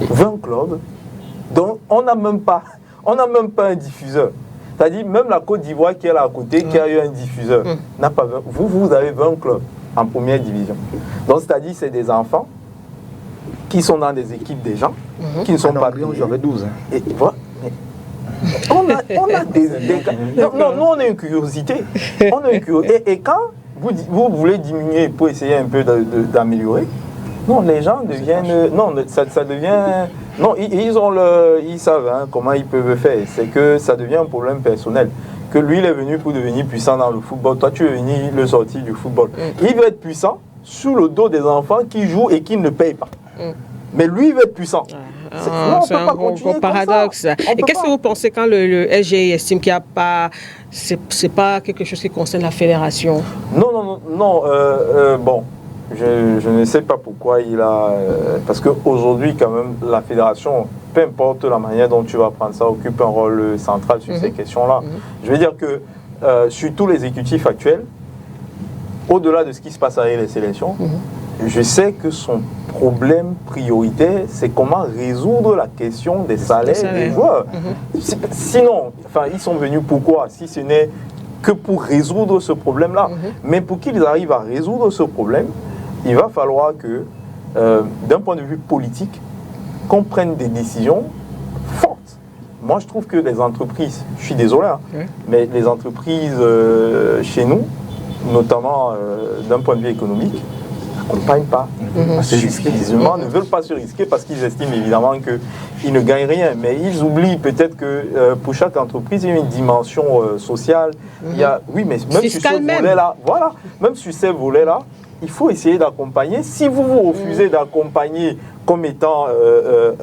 20 clubs, donc on n'a même pas un diffuseur. C'est-à-dire, même la Côte d'Ivoire qui est là à côté, qui a eu un diffuseur, n'a pas 20. Vous avez 20 clubs en première division. Donc, c'est-à-dire, c'est des enfants qui sont dans des équipes des gens, qui ne sont pas... J'avais 12. Et voilà. On a des non, nous, on a une curiosité. Et quand vous voulez diminuer pour essayer un peu d'améliorer, non, les gens deviennent... Non, ça devient... Non, ils savent comment ils peuvent faire. C'est que ça devient un problème personnel. Que lui, il est venu pour devenir puissant dans le football. Toi, tu es venu le sortir du football. Il veut être puissant sous le dos des enfants qui jouent et qui ne payent pas. Mais lui, il veut être puissant. C'est un gros paradoxe. Et qu'est-ce que vous pensez quand le SGI estime qu'il n'y a pas... C'est pas quelque chose qui concerne la fédération? Non. Bon... Je ne sais pas pourquoi il a... parce qu'aujourd'hui, quand même, la fédération, peu importe la manière dont tu vas prendre ça, occupe un rôle central sur ces questions-là. Je veux dire que, sur tous les exécutifs actuels, au-delà de ce qui se passe avec les sélections, je sais que son problème prioritaire, c'est comment résoudre la question des salaires des joueurs. Sinon, ils sont venus pourquoi? Si ce n'est que pour résoudre ce problème-là. Mais pour qu'ils arrivent à résoudre ce problème, il va falloir que, d'un point de vue politique, qu'on prenne des décisions fortes. moi je trouve que les entreprises, je suis désolé, hein, mais les entreprises chez nous, notamment d'un point de vue économique, n'accompagnent pas. Ils ne veulent pas se risquer parce qu'ils estiment évidemment qu'ils ne gagnent rien. Mais ils oublient peut-être que pour chaque entreprise, il y a une dimension sociale. Il y a, oui, mais même sur ce volet-là, voilà, même sur ces volets-là, il faut essayer d'accompagner. Si vous vous refusez d'accompagner comme étant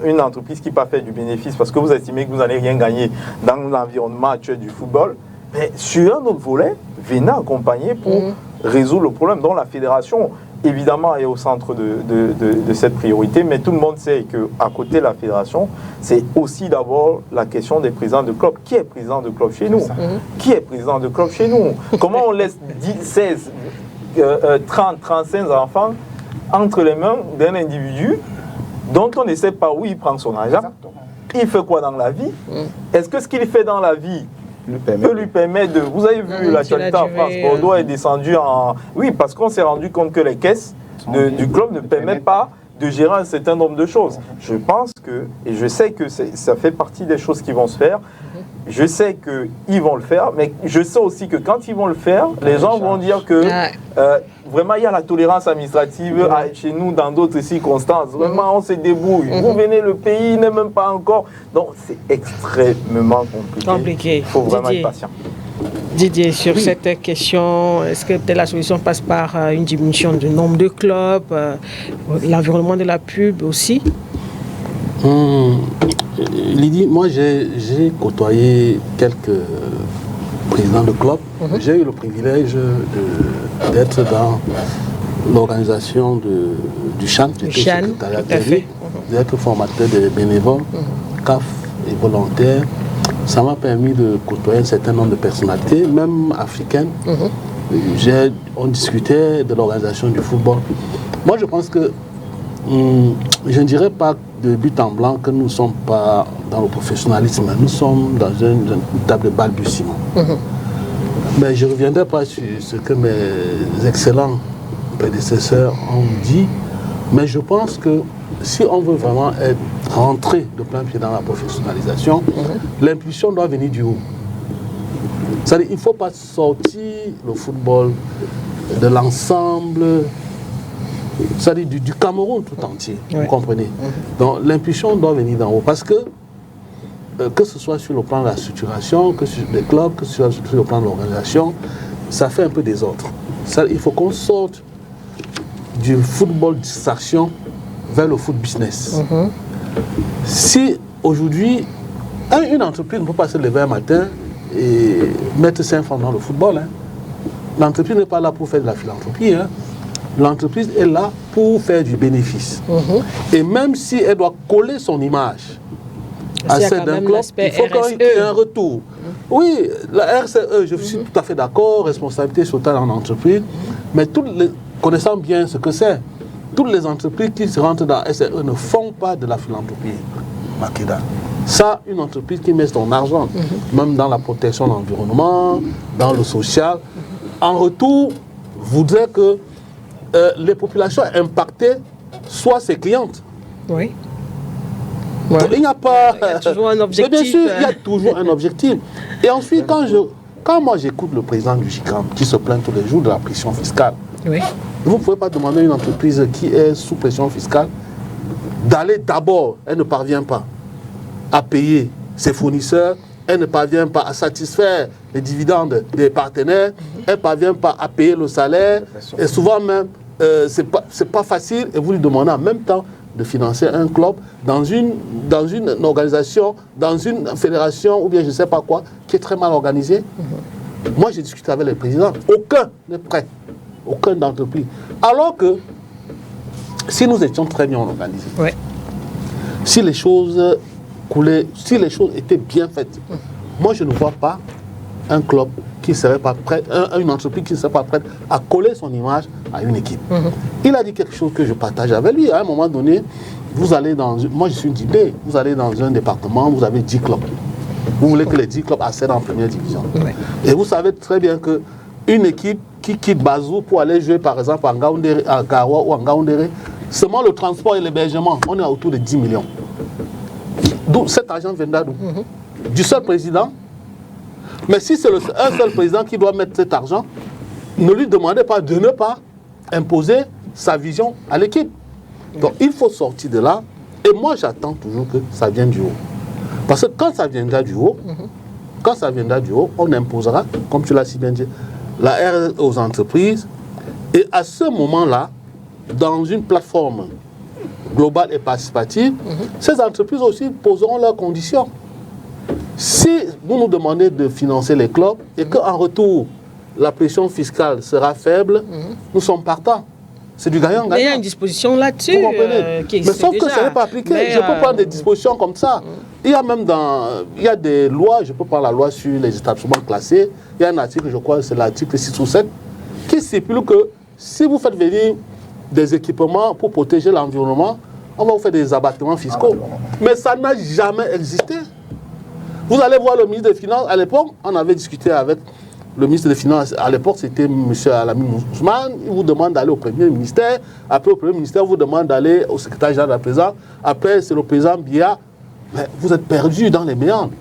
une entreprise qui n'a pas fait du bénéfice parce que vous estimez que vous n'allez rien gagner dans l'environnement actuel du football, mais sur un autre volet, venez accompagner pour résoudre le problème. Donc la fédération, évidemment, est au centre de cette priorité, mais tout le monde sait qu'à côté de la fédération, c'est aussi d'abord la question des présidents de club. Qui est président de club chez nous? Qui est président de club chez nous? Comment on laisse 10, 16, 30, 35 enfants entre les mains d'un individu dont on ne sait pas où il prend son argent? Il fait quoi dans la vie? Est-ce que ce qu'il fait dans la vie peut lui permettre de... Vous avez vu l'actualité en France, Bordeaux est descendu en... Oui, parce qu'on s'est rendu compte que les caisses du club ne permettent pas de gérer un certain nombre de choses. Je pense que, et je sais que ça fait partie des choses qui vont se faire, je sais qu'ils vont le faire, mais je sais aussi que quand ils vont le faire, les gens vont dire que vraiment il y a la tolérance administrative chez nous dans d'autres circonstances. Vraiment on se débrouille. Vous venez, le pays n'est même pas encore... Donc c'est extrêmement compliqué. Il faut vraiment être patient. Didier, sur cette question, est-ce que peut-être la solution passe par une diminution du nombre de clubs, l'environnement de la pub aussi? Lydie, moi j'ai côtoyé quelques présidents de clubs. J'ai eu le privilège d'être dans l'organisation du CHAN, secrétariat télé, d'être formateur des bénévoles, CAF et volontaires. Ça m'a permis de côtoyer un certain nombre de personnalités, même africaines. On discutait de l'organisation du football. Moi, je pense que je ne dirais pas de but en blanc que nous ne sommes pas dans le professionnalisme. Nous sommes dans une table de balbutiement. Mais je ne reviendrai pas sur ce que mes excellents prédécesseurs ont dit. Mais je pense que si on veut vraiment rentrer de plein pied dans la professionnalisation, l'impulsion doit venir du haut. C'est-à-dire qu'il ne faut pas sortir le football de l'ensemble, c'est-à-dire du Cameroun tout entier, vous comprenez. Donc l'impulsion doit venir d'en haut, parce que ce soit sur le plan de la structuration, que sur les clubs, que ce soit sur le plan de l'organisation, ça fait un peu désordre. Il faut qu'on sorte du football distraction vers le foot business. Si aujourd'hui, une entreprise ne peut pas se lever un matin et mettre 5 francs dans le football, l'entreprise n'est pas là pour faire de la philanthropie. L'entreprise est là pour faire du bénéfice. Et même si elle doit coller son image à celle d'un club, il faut qu'il y ait un retour. Oui, la RCE, je suis tout à fait d'accord, responsabilité sociale en entreprise, mais connaissant bien ce que c'est, toutes les entreprises qui se rentrent dans la RCE ne font pas de la philanthropie. Makeda. Ça, une entreprise qui met son argent, même dans la protection de l'environnement, dans le social, en retour, voudrait que les populations impactées soient ses clientes. Oui. Donc, il n'y a pas... Il y a toujours un objectif. Bien sûr, il y a toujours un objectif. Et ensuite, quand moi j'écoute le président du GICAM qui se plaint tous les jours de la pression fiscale, vous ne pouvez pas demander à une entreprise qui est sous pression fiscale d'aller d'abord, elle ne parvient pas à payer ses fournisseurs, elle ne parvient pas à satisfaire les dividendes des partenaires, elle ne parvient pas à payer le salaire, et souvent même, c'est pas facile, et vous lui demandez en même temps de financer un club dans une organisation, dans une fédération, ou bien je ne sais pas quoi, qui est très mal organisée. Moi, j'ai discuté avec les présidents, aucun n'est prêt, aucun d'entreprise. Alors que, si nous étions très bien organisés, si les choses coulaient, si les choses étaient bien faites, moi, je ne vois pas un club qui ne serait pas prêt, une entreprise qui ne serait pas prête à coller son image à une équipe. Il a dit quelque chose que je partage avec lui. À un moment donné, vous allez moi je suis d'idée, vous allez dans un département, vous avez 10 clubs. Vous voulez que les 10 clubs accèdent en première division. Et vous savez très bien qu'une équipe qui quitte Bazou pour aller jouer par exemple à Garoua ou à Ngaoundéré, seulement le transport et l'hébergement, on est autour de 10 millions. D'où cet argent viendra d'où? du seul président. Mais si c'est un seul président qui doit mettre cet argent, ne lui demandez pas de ne pas imposer sa vision à l'équipe. Donc il faut sortir de là. Et moi, j'attends toujours que ça vienne du haut. Parce que quand ça viendra du haut, on imposera, comme tu l'as si bien dit, la RE aux entreprises. Et à ce moment-là, dans une plateforme globale et participative, ces entreprises aussi poseront leurs conditions. Si vous nous demandez de financer les clubs et qu'en retour, la pression fiscale sera faible, nous sommes partants. C'est du gagnant-gagnant. Il y a une disposition là-dessus. Mais sauf que ça n'est pas appliqué. Je peux prendre des dispositions comme ça. Il y a même des lois, je peux prendre la loi sur les établissements classés. Il y a un article, je crois, c'est l'article 6 ou 7, qui stipule que si vous faites venir des équipements pour protéger l'environnement, on va vous faire des abattements fiscaux. Mais ça n'a jamais existé. Vous allez voir le ministre des Finances, à l'époque, on avait discuté avec le ministre des Finances, à l'époque c'était M. Alamine Ousmane, il vous demande d'aller au premier ministère, après au premier ministère, vous demande d'aller au secrétaire général de la présidence, après c'est le président Biya, mais vous êtes perdu dans les méandres.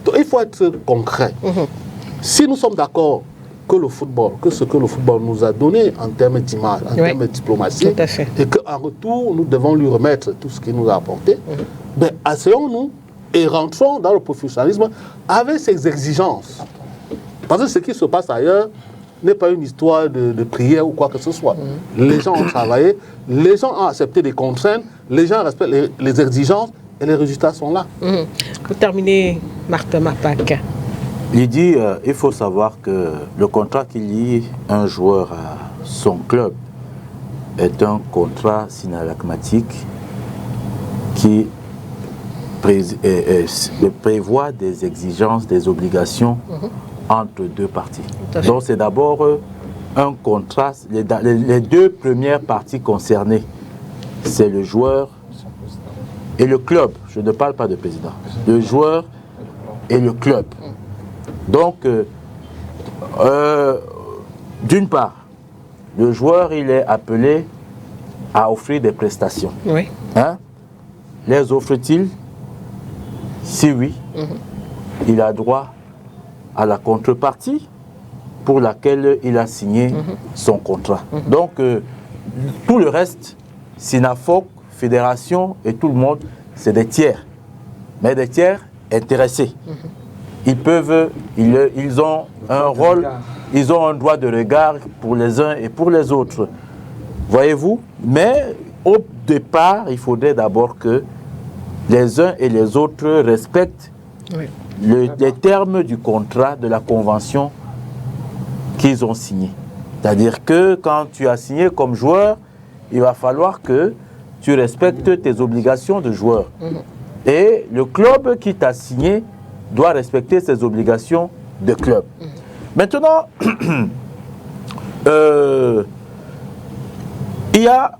Donc il faut être concret. Si nous sommes d'accord que le football, que ce que le football nous a donné en termes d'image, en termes de diplomatie, et qu'en retour, nous devons lui remettre tout ce qu'il nous a apporté, ben, asseyons-nous et rentrons dans le professionnalisme avec ces exigences. Parce que ce qui se passe ailleurs n'est pas une histoire de prière ou quoi que ce soit. Les gens ont travaillé, les gens ont accepté des contraintes, les gens respectent les exigences et les résultats sont là. Pour terminer, Martin Mapak. Il dit il faut savoir que le contrat qui lie un joueur à son club est un contrat synalagmatique qui prévoit des exigences, des obligations entre deux parties. Donc c'est d'abord un contrat, les deux premières parties concernées, c'est le joueur et le club. Je ne parle pas de président. Le joueur et le club. Donc, d'une part, le joueur, il est appelé à offrir des prestations. Oui. Hein? Les offre-t-il? Si oui, il a droit à la contrepartie pour laquelle il a signé son contrat. Donc, tout le reste, SINAFOC, fédération et tout le monde, c'est des tiers. Mais des tiers intéressés. Ils ont un rôle, ils ont un droit de regard pour les uns et pour les autres. Voyez-vous? Mais au départ, il faudrait d'abord que les uns et les autres respectent les termes du contrat, de la convention qu'ils ont signé. C'est-à-dire que quand tu as signé comme joueur, il va falloir que tu respectes tes obligations de joueur. Et le club qui t'a signé doit respecter ses obligations de club. Maintenant, il y a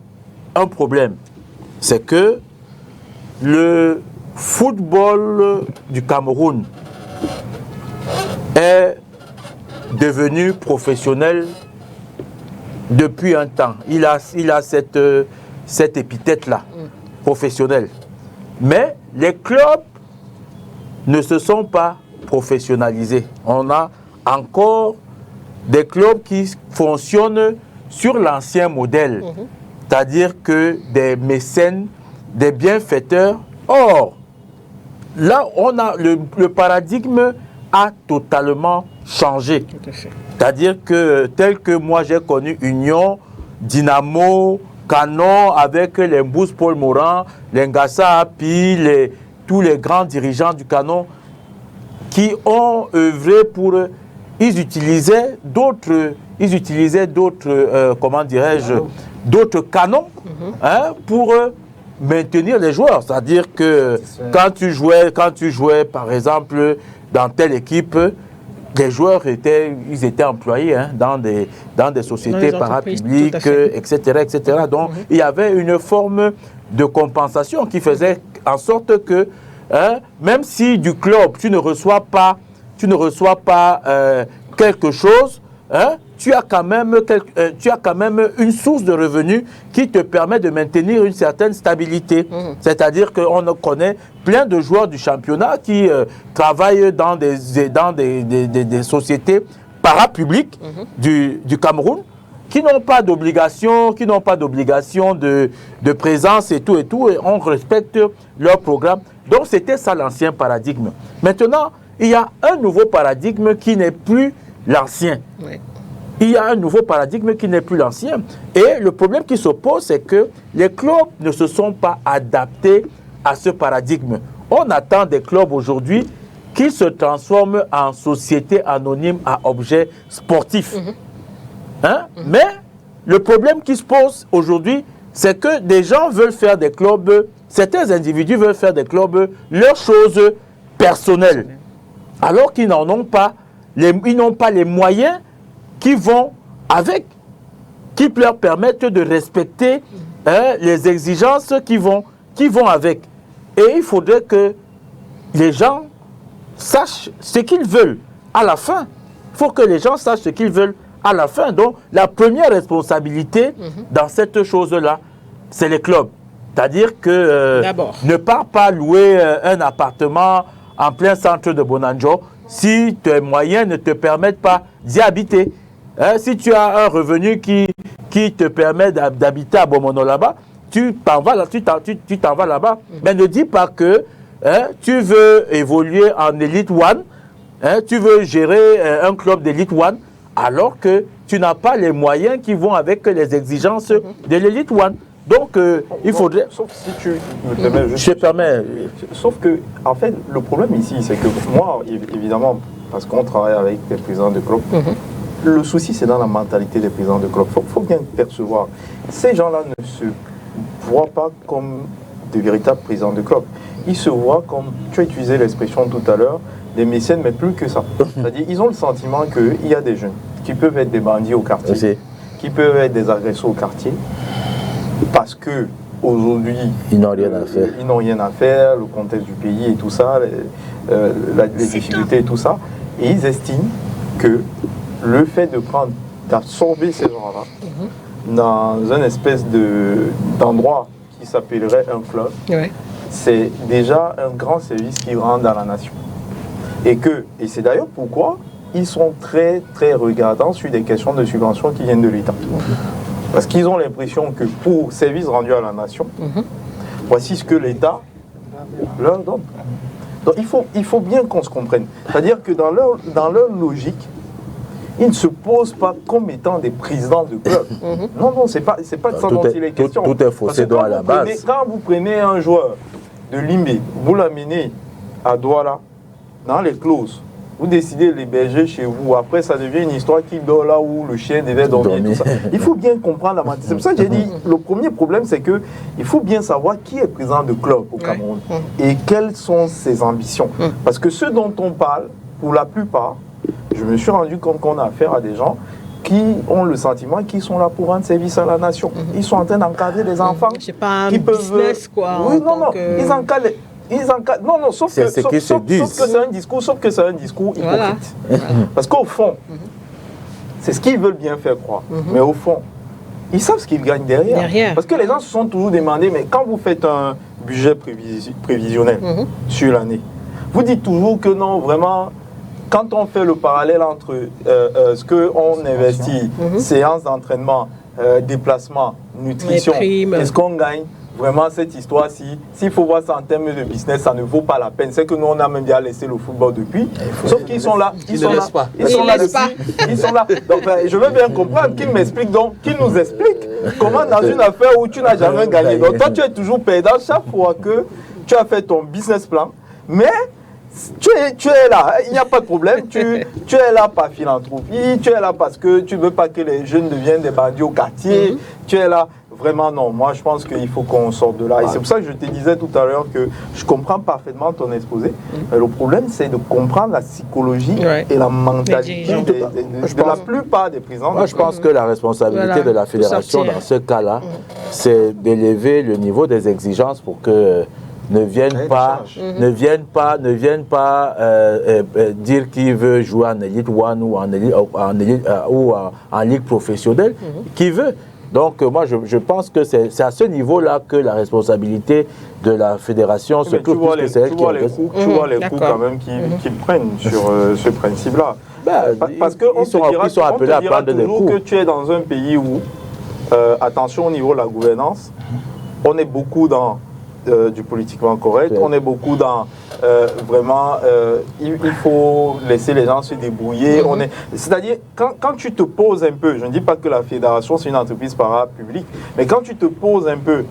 un problème. C'est que le football du Cameroun est devenu professionnel depuis un temps. Il a cette épithète-là, professionnel. Mais les clubs ne se sont pas professionnalisés. On a encore des clubs qui fonctionnent sur l'ancien modèle. C'est-à-dire que des mécènes, des bienfaiteurs. Or, là, on a le paradigme a totalement changé. C'est-à-dire que tel que moi j'ai connu Union, Dynamo, Canon, avec les Mbous Paul Morand, les Ngassa Api, tous les grands dirigeants du Canon qui ont œuvré pour... Ils utilisaient d'autres comment dirais-je, d'autres canons pour maintenir les joueurs. C'est-à-dire que quand tu jouais par exemple dans telle équipe, les joueurs étaient employés dans des sociétés parapubliques, etc., etc. Donc il y avait une forme de compensation qui faisait en sorte que même si du club tu ne reçois pas quelque chose, tu as quand même une source de revenus qui te permet de maintenir une certaine stabilité. C'est-à-dire qu'on connaît plein de joueurs du championnat qui travaillent dans des sociétés parapubliques du Cameroun, qui n'ont pas d'obligation, de présence et tout, et on respecte leur programme. Donc c'était ça l'ancien paradigme. Maintenant, il y a un nouveau paradigme qui n'est plus l'ancien. Oui. Il y a un nouveau paradigme qui n'est plus l'ancien. Et le problème qui se pose, c'est que les clubs ne se sont pas adaptés à ce paradigme. On attend des clubs aujourd'hui qui se transforment en société anonyme à objet sportif. Mais le problème qui se pose aujourd'hui, c'est que des gens veulent faire des clubs, certains individus veulent faire des clubs leurs choses personnelles, alors qu'ils n'en ont pas, ils n'ont pas les moyens qui vont avec, qui leur permettent de respecter les exigences qui vont avec. Et il faudrait que les gens sachent ce qu'ils veulent à la fin. Il faut que les gens sachent ce qu'ils veulent à la fin. Donc, la première responsabilité dans cette chose-là, c'est les clubs. C'est-à-dire que ne pars pas louer un appartement en plein centre de Bonanjo si tes moyens ne te permettent pas d'y habiter. Si tu as un revenu qui te permet d'habiter à Bomono là-bas, tu t'en vas là-bas. Mais ne dis pas que tu veux évoluer en Elite One, tu veux gérer un club d'Elite One, alors que tu n'as pas les moyens qui vont avec les exigences de l'Elite One. Donc, il faudrait... Sauf si tu me permets juste... Je permets. Sauf que, en fait, le problème ici, c'est que moi, évidemment, parce qu'on travaille avec des présidents de clubs, le souci, c'est dans la mentalité des présidents de clubs. Il faut bien percevoir. Ces gens-là ne se voient pas comme de véritables présidents de clubs. Ils se voient comme, tu as utilisé l'expression tout à l'heure, des mécènes, mais plus que ça. C'est-à-dire, ils ont le sentiment qu'il y a des jeunes qui peuvent être des bandits au quartier, qui peuvent être des agresseurs au quartier, parce que aujourd'hui ils n'ont rien à faire. Ils n'ont rien à faire, le contexte du pays et tout ça, les difficultés et tout ça, et ils estiment que le fait d'absorber ces gens-là dans une espèce d'endroit qui s'appellerait un club, c'est déjà un grand service qu'ils rendent à la nation. Et c'est d'ailleurs pourquoi ils sont très très regardants sur des questions de subventions qui viennent de l'État. Parce qu'ils ont l'impression que pour service rendu à la nation, voici ce que l'État leur donne. Donc il faut bien qu'on se comprenne. C'est-à-dire que dans leur logique, ils ne se posent pas comme étant des présidents de club. Non, c'est pas de ça dont il est question. Tout est faussé à la base. Quand vous prenez un joueur de Limbe, vous l'amenez à Douala, dans les clauses, vous décidez de l'héberger chez vous. Après, ça devient une histoire qui dort là où le chien devait dormir. Tout ça. Il faut bien comprendre la mentalité. C'est pour ça que j'ai dit, le premier problème, c'est qu'il faut bien savoir qui est président de club au Cameroun et quelles sont ses ambitions. Parce que ceux dont on parle, pour la plupart, je me suis rendu compte qu'on a affaire à des gens qui ont le sentiment qu'ils sont là pour rendre service à la nation. Ils sont en train d'encadrer des enfants. C'est pas un business, quoi. Oui, non. Ils encadrent... Non, sauf que c'est un discours, hypocrite. Parce qu'au fond, c'est ce qu'ils veulent bien faire croire. Mais au fond, ils savent ce qu'ils gagnent derrière. Parce que les gens se sont toujours demandé, mais quand vous faites un budget prévisionnel sur l'année, vous dites toujours que non, vraiment, quand on fait le parallèle entre ce qu'on investit, séances d'entraînement, déplacements, nutrition, est-ce qu'on gagne? Vraiment, cette histoire-ci, s'il faut voir ça en termes de business, ça ne vaut pas la peine. C'est que nous, on a même bien laissé le football depuis. Sauf qu'ils sont là. Ils sont là. Donc, je veux bien comprendre qu'ils m'expliquent donc, qu'ils nous expliquent comment dans une affaire où tu n'as jamais gagné. Donc, toi, tu es toujours perdant chaque fois que tu as fait ton business plan. Mais tu es là, il n'y a pas de problème. Tu es là par philanthropie, tu es là parce que tu ne veux pas que les jeunes deviennent des bandits au quartier. Tu es là. Vraiment, non. Moi, je pense qu'il faut qu'on sorte de là. Et c'est pour ça que je te disais tout à l'heure que je comprends parfaitement ton exposé. Mais le problème, c'est de comprendre la psychologie et la mentalité de la plupart des présidents. Moi, je pense que la responsabilité de la fédération, dans ce cas-là, c'est d'élever le niveau des exigences pour que ne viennent pas dire qu'il veut jouer en Elite One ou en Ligue professionnelle, qui veut. Donc moi je pense que c'est à ce niveau-là que la responsabilité de la fédération se trouve. Tu vois les coups quand même qu'ils prennent sur ce principe-là. Parce qu'on te dira toujours que tu es dans un pays où, attention au niveau de la gouvernance, on est beaucoup dans du politiquement correct, on est beaucoup dans vraiment, il faut laisser les gens se débrouiller. C'est-à-dire, quand tu te poses un peu, je ne dis pas que la fédération c'est une entreprise parapublique, mais quand tu te poses un peu,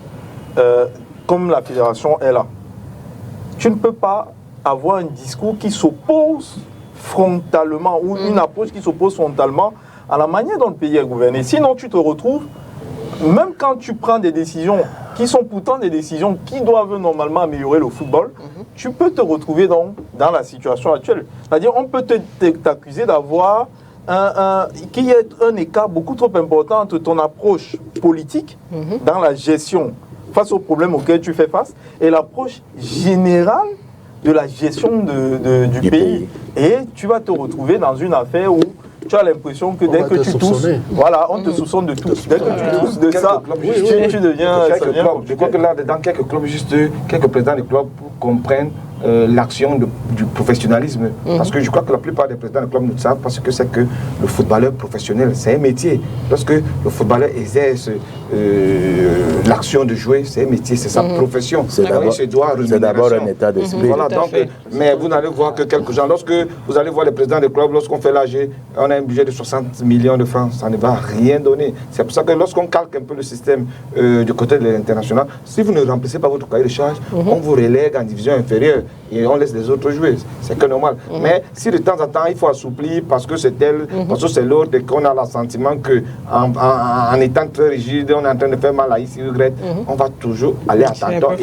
comme la fédération est là, tu ne peux pas avoir un discours qui s'oppose frontalement, ou une approche qui s'oppose frontalement à la manière dont le pays est gouverné. Sinon, tu te retrouves, même quand tu prends des décisions qui sont pourtant des décisions qui doivent normalement améliorer le football, tu peux te retrouver dans la situation actuelle. C'est-à-dire, on peut t'accuser d'avoir qu'il y ait un écart beaucoup trop important entre ton approche politique dans la gestion face aux problèmes auxquels tu fais face et l'approche générale de la gestion du pays. Et tu vas te retrouver dans une affaire où tu as l'impression que dès que tu tousses, voilà, on te soupçonne de tout. Dès que tu tousses de ça, tu deviens... Je crois que là, dans quelques clubs, juste quelques présidents de clubs comprennent l'action du professionnalisme. Parce que je crois que la plupart des présidents de clubs ne savent pas ce que c'est que le footballeur professionnel. C'est un métier. Lorsque le footballeur exerce l'action de jouer, c'est un métier, c'est sa profession. C'est d'abord un état d'esprit. Voilà, donc, mais vous n'allez voir que quelques gens. Lorsque vous allez voir les présidents des clubs, lorsqu'on fait l'AG, on a un budget de 60 millions de francs, ça ne va rien donner. C'est pour ça que lorsqu'on calque un peu le système du côté de l'international, si vous ne remplissez pas votre cahier de charge, on vous relègue en division inférieure et on laisse les autres jouer. C'est que normal. Mais si de temps en temps il faut assouplir parce que c'est tel, parce que c'est l'autre et qu'on a le sentiment qu'en étant très rigide, on est en train de faire mal à X, Y, on va toujours aller à tâtons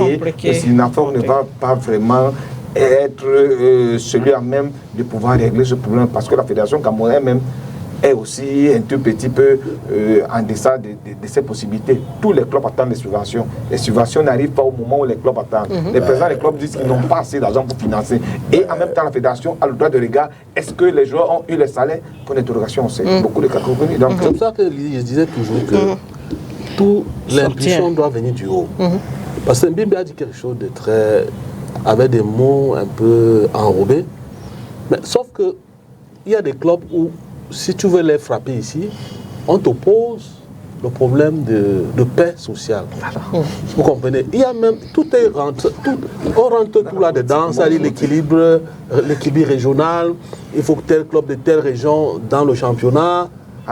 et si l'enfant ne va pas vraiment être celui à même de pouvoir régler ce problème parce que la fédération camerounaise même est aussi un tout petit peu en deçà de ses possibilités. Tous les clubs attendent des subventions. Les subventions n'arrivent pas au moment où les clubs attendent. Les présidents des clubs disent qu'ils n'ont pas assez d'argent pour financer. Et en même temps, la fédération a le droit de regard. Est-ce que les joueurs ont eu les salaires? Pour l'interrogation, c'est beaucoup de cas convenus. C'est pour ça que je disais toujours que toute l'impulsion doit venir du haut. Parce que Mbimbe a dit quelque chose de très... avec des mots un peu enrobés. Mais sauf que il y a des clubs où si tu veux les frapper ici, on te pose le problème de paix sociale. Vous comprenez? Il y a même, on rentre tout là-dedans, c'est-à-dire l'équilibre régional, il faut que tel club de telle région dans le championnat,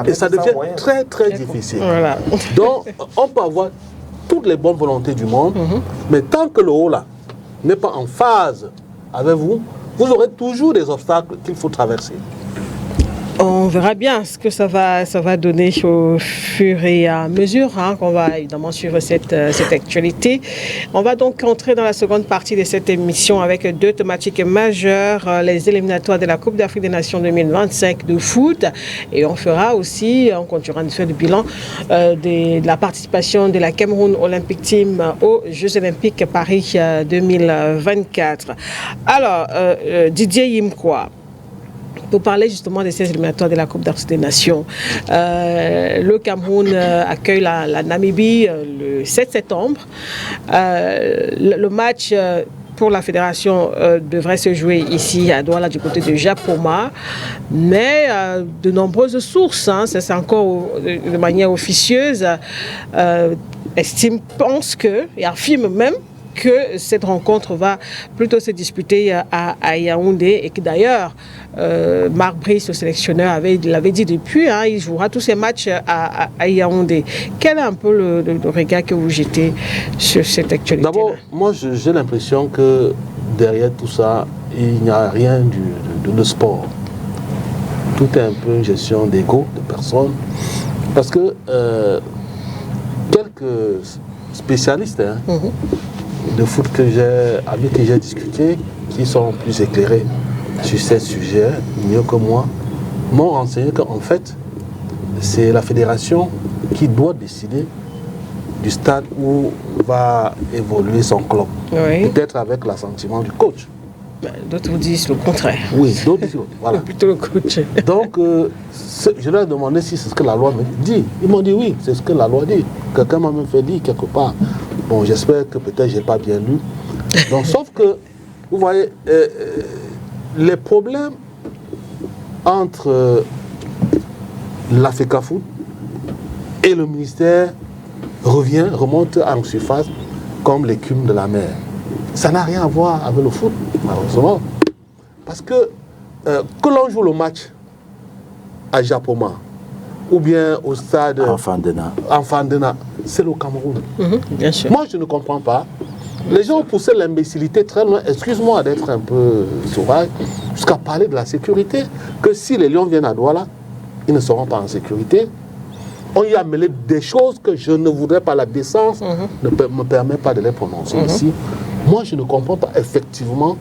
et ça devient très très difficile. Voilà. Donc, on peut avoir toutes les bonnes volontés du monde, mais tant que le haut là n'est pas en phase avec vous, vous aurez toujours des obstacles qu'il faut traverser. On verra bien ce que ça va donner au fur et à mesure qu'on va évidemment suivre cette actualité. On va donc entrer dans la seconde partie de cette émission avec deux thématiques majeures, les éliminatoires de la Coupe d'Afrique des Nations 2025 de foot, et on fera aussi, on continuera de faire le bilan de la participation de la Cameroun Olympic Team aux Jeux Olympiques Paris 2024. Alors, Didier Yimkwa, pour parler justement de ces éliminatoires de la Coupe d'Afrique des Nations. Le Cameroun accueille la Namibie le 7 septembre. Le match pour la fédération devrait se jouer ici à Douala du côté de Japoma, mais de nombreuses sources, c'est encore de manière officieuse, pensent que, et affirment même, que cette rencontre va plutôt se disputer à Yaoundé et que d'ailleurs Marc Brice, le sélectionneur, l'avait dit depuis, il jouera tous ses matchs à Yaoundé. Quel est un peu le regard que vous jetez sur cette actualité? D'abord, moi j'ai l'impression que derrière tout ça, il n'y a rien de sport. Tout est un peu une gestion d'ego, de personnes. Parce que quelques spécialistes de foot avec qui j'ai discuté, qui sont plus éclairés sur ces sujets, mieux que moi, m'ont renseigné qu'en fait, c'est la fédération qui doit décider du stade où va évoluer son club. Oui. Peut-être avec l'assentiment du coach. D'autres vous disent le contraire. Oui, d'autres disent, voilà. Plutôt le coach. Donc, je leur ai demandé si c'est ce que la loi me dit. Ils m'ont dit oui, c'est ce que la loi dit. Quelqu'un m'a même fait dire quelque part. Bon, j'espère que peut-être je n'ai pas bien lu. Donc, sauf que, vous voyez, les problèmes entre la FECAFOOT et le ministère remontent en surface comme l'écume de la mer. Ça n'a rien à voir avec le foot, malheureusement. Parce que l'on joue le match à Japoma, ou bien au stade Enfandena, c'est le Cameroun. Bien sûr. Moi, je ne comprends pas. Les gens ont poussé l'imbécilité très loin, excuse-moi d'être un peu sauvage, jusqu'à parler de la sécurité, que si les Lions viennent à Douala, ils ne seront pas en sécurité. On y a mêlé des choses que je ne voudrais pas, la décence ne me permet pas de les prononcer ici. Moi, je ne comprends pas effectivement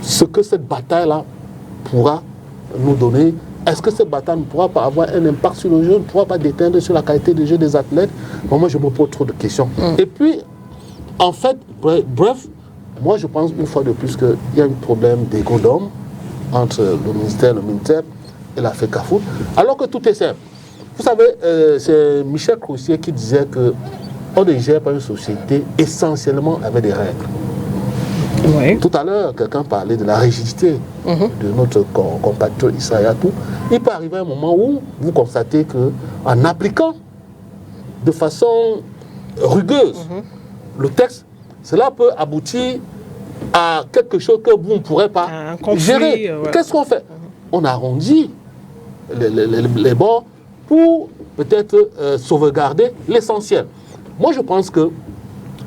ce que cette bataille-là pourra nous donner. Est-ce que cette bataille ne pourra pas avoir un impact sur le jeu, ne pourra pas déteindre sur la qualité de jeu des athlètes? Bon, moi, je me pose trop de questions. Et puis, en fait, bref, moi, je pense une fois de plus qu'il y a un problème d'égo d'homme entre le ministère et la FECAFOOT, alors que tout est simple. Vous savez, c'est Michel Crozier qui disait qu'on ne gère pas une société essentiellement avec des règles. Oui. Tout à l'heure, quelqu'un parlait de la rigidité de notre compatriote Issa Yatou. Il peut arriver un moment où vous constatez qu'en appliquant de façon rugueuse le texte, cela peut aboutir à quelque chose que vous ne pourrez pas gérer. Qu'est-ce qu'on fait? On arrondit les bords pour peut-être sauvegarder l'essentiel. Moi, je pense que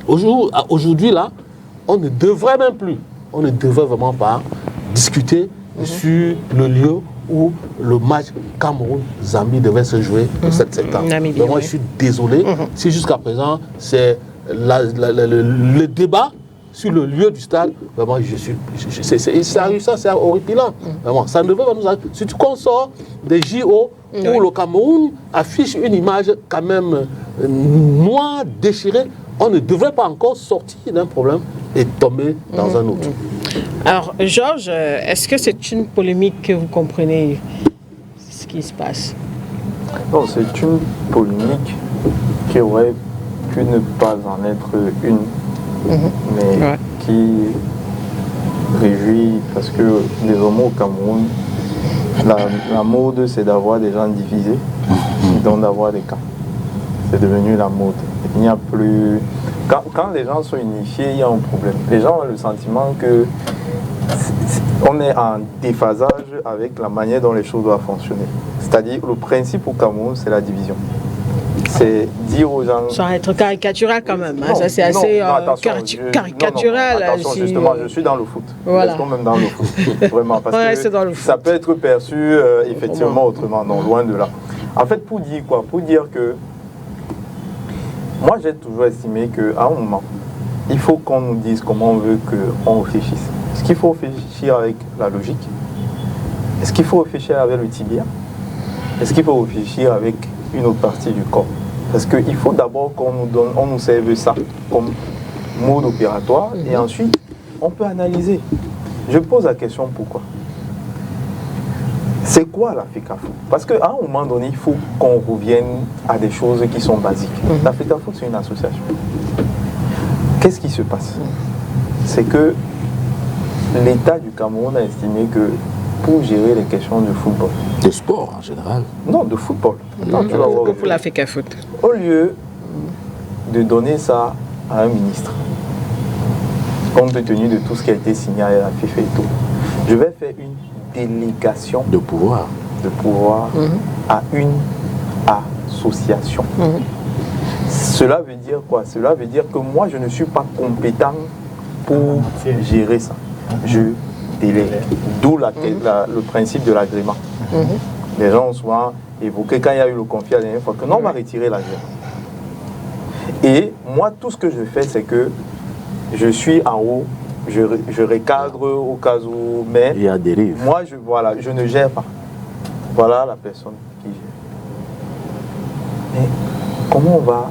aujourd'hui, là, on ne devrait vraiment pas discuter sur le lieu où le match Cameroun-Zambie devait se jouer le 7 septembre. Mais moi, je suis désolé si jusqu'à présent, c'est le débat sur le lieu du stade. Vraiment, c'est horripilant. Vraiment, ça ne devrait pas nous arriver. Surtout qu'on sort des JO où le Cameroun affiche une image quand même noire, déchirée. On ne devrait pas encore sortir d'un problème et tomber dans un autre. Alors, Georges, est-ce que c'est une polémique que vous comprenez ce qui se passe? Non, c'est une polémique qui aurait pu ne pas en être une, mais qui réjouit parce que désormais au Cameroun, la mode c'est d'avoir des gens divisés et donc d'avoir des camps. C'est devenu la mode. Il n'y a plus... Quand les gens sont unifiés, il y a un problème. Les gens ont le sentiment que on est en déphasage avec la manière dont les choses doivent fonctionner. C'est-à-dire, le principe au Cameroun, c'est la division. C'est dire aux gens... Sans être caricatural quand même. Ça, c'est assez caricatural. Attention, justement, je suis dans le foot. Voilà. Restons même dans le foot. Vraiment, parce que dans le foot. Ça peut être perçu effectivement autrement. Non, loin de là. En fait, pour dire quoi? Pour dire que moi, j'ai toujours estimé qu'à un moment, il faut qu'on nous dise comment on veut qu'on réfléchisse. Est-ce qu'il faut réfléchir avec la logique? Est-ce qu'il faut réfléchir avec le tibia? Est-ce qu'il faut réfléchir avec une autre partie du corps? Parce qu'il faut d'abord qu'on nous serve ça comme mode opératoire et ensuite, on peut analyser. Je pose la question pourquoi? C'est quoi la FECAFOOT? Parce qu'à un moment donné, il faut qu'on revienne à des choses qui sont basiques. La FECAFOOT, c'est une association. Qu'est-ce qui se passe? C'est que l'État du Cameroun a estimé que pour gérer les questions de football... De sport en général? Non, de football. Pour la FECAFOOT. Au lieu de donner ça à un ministre, compte tenu de tout ce qui a été signé à la FIFA et tout, je vais faire une délégation de pouvoir à une association. Cela veut dire quoi? Cela veut dire que moi, je ne suis pas compétent pour gérer ça. Je délègue. D'où le principe de l'agrément. Les gens ont souvent évoqué, quand il y a eu le conflit la dernière fois, que non, on va retirer l'agrément. Et moi, tout ce que je fais, c'est que je suis en haut, je recadre au cas où, mais il y a dérive. Moi, je ne gère pas. Voilà la personne qui gère. Mais comment on va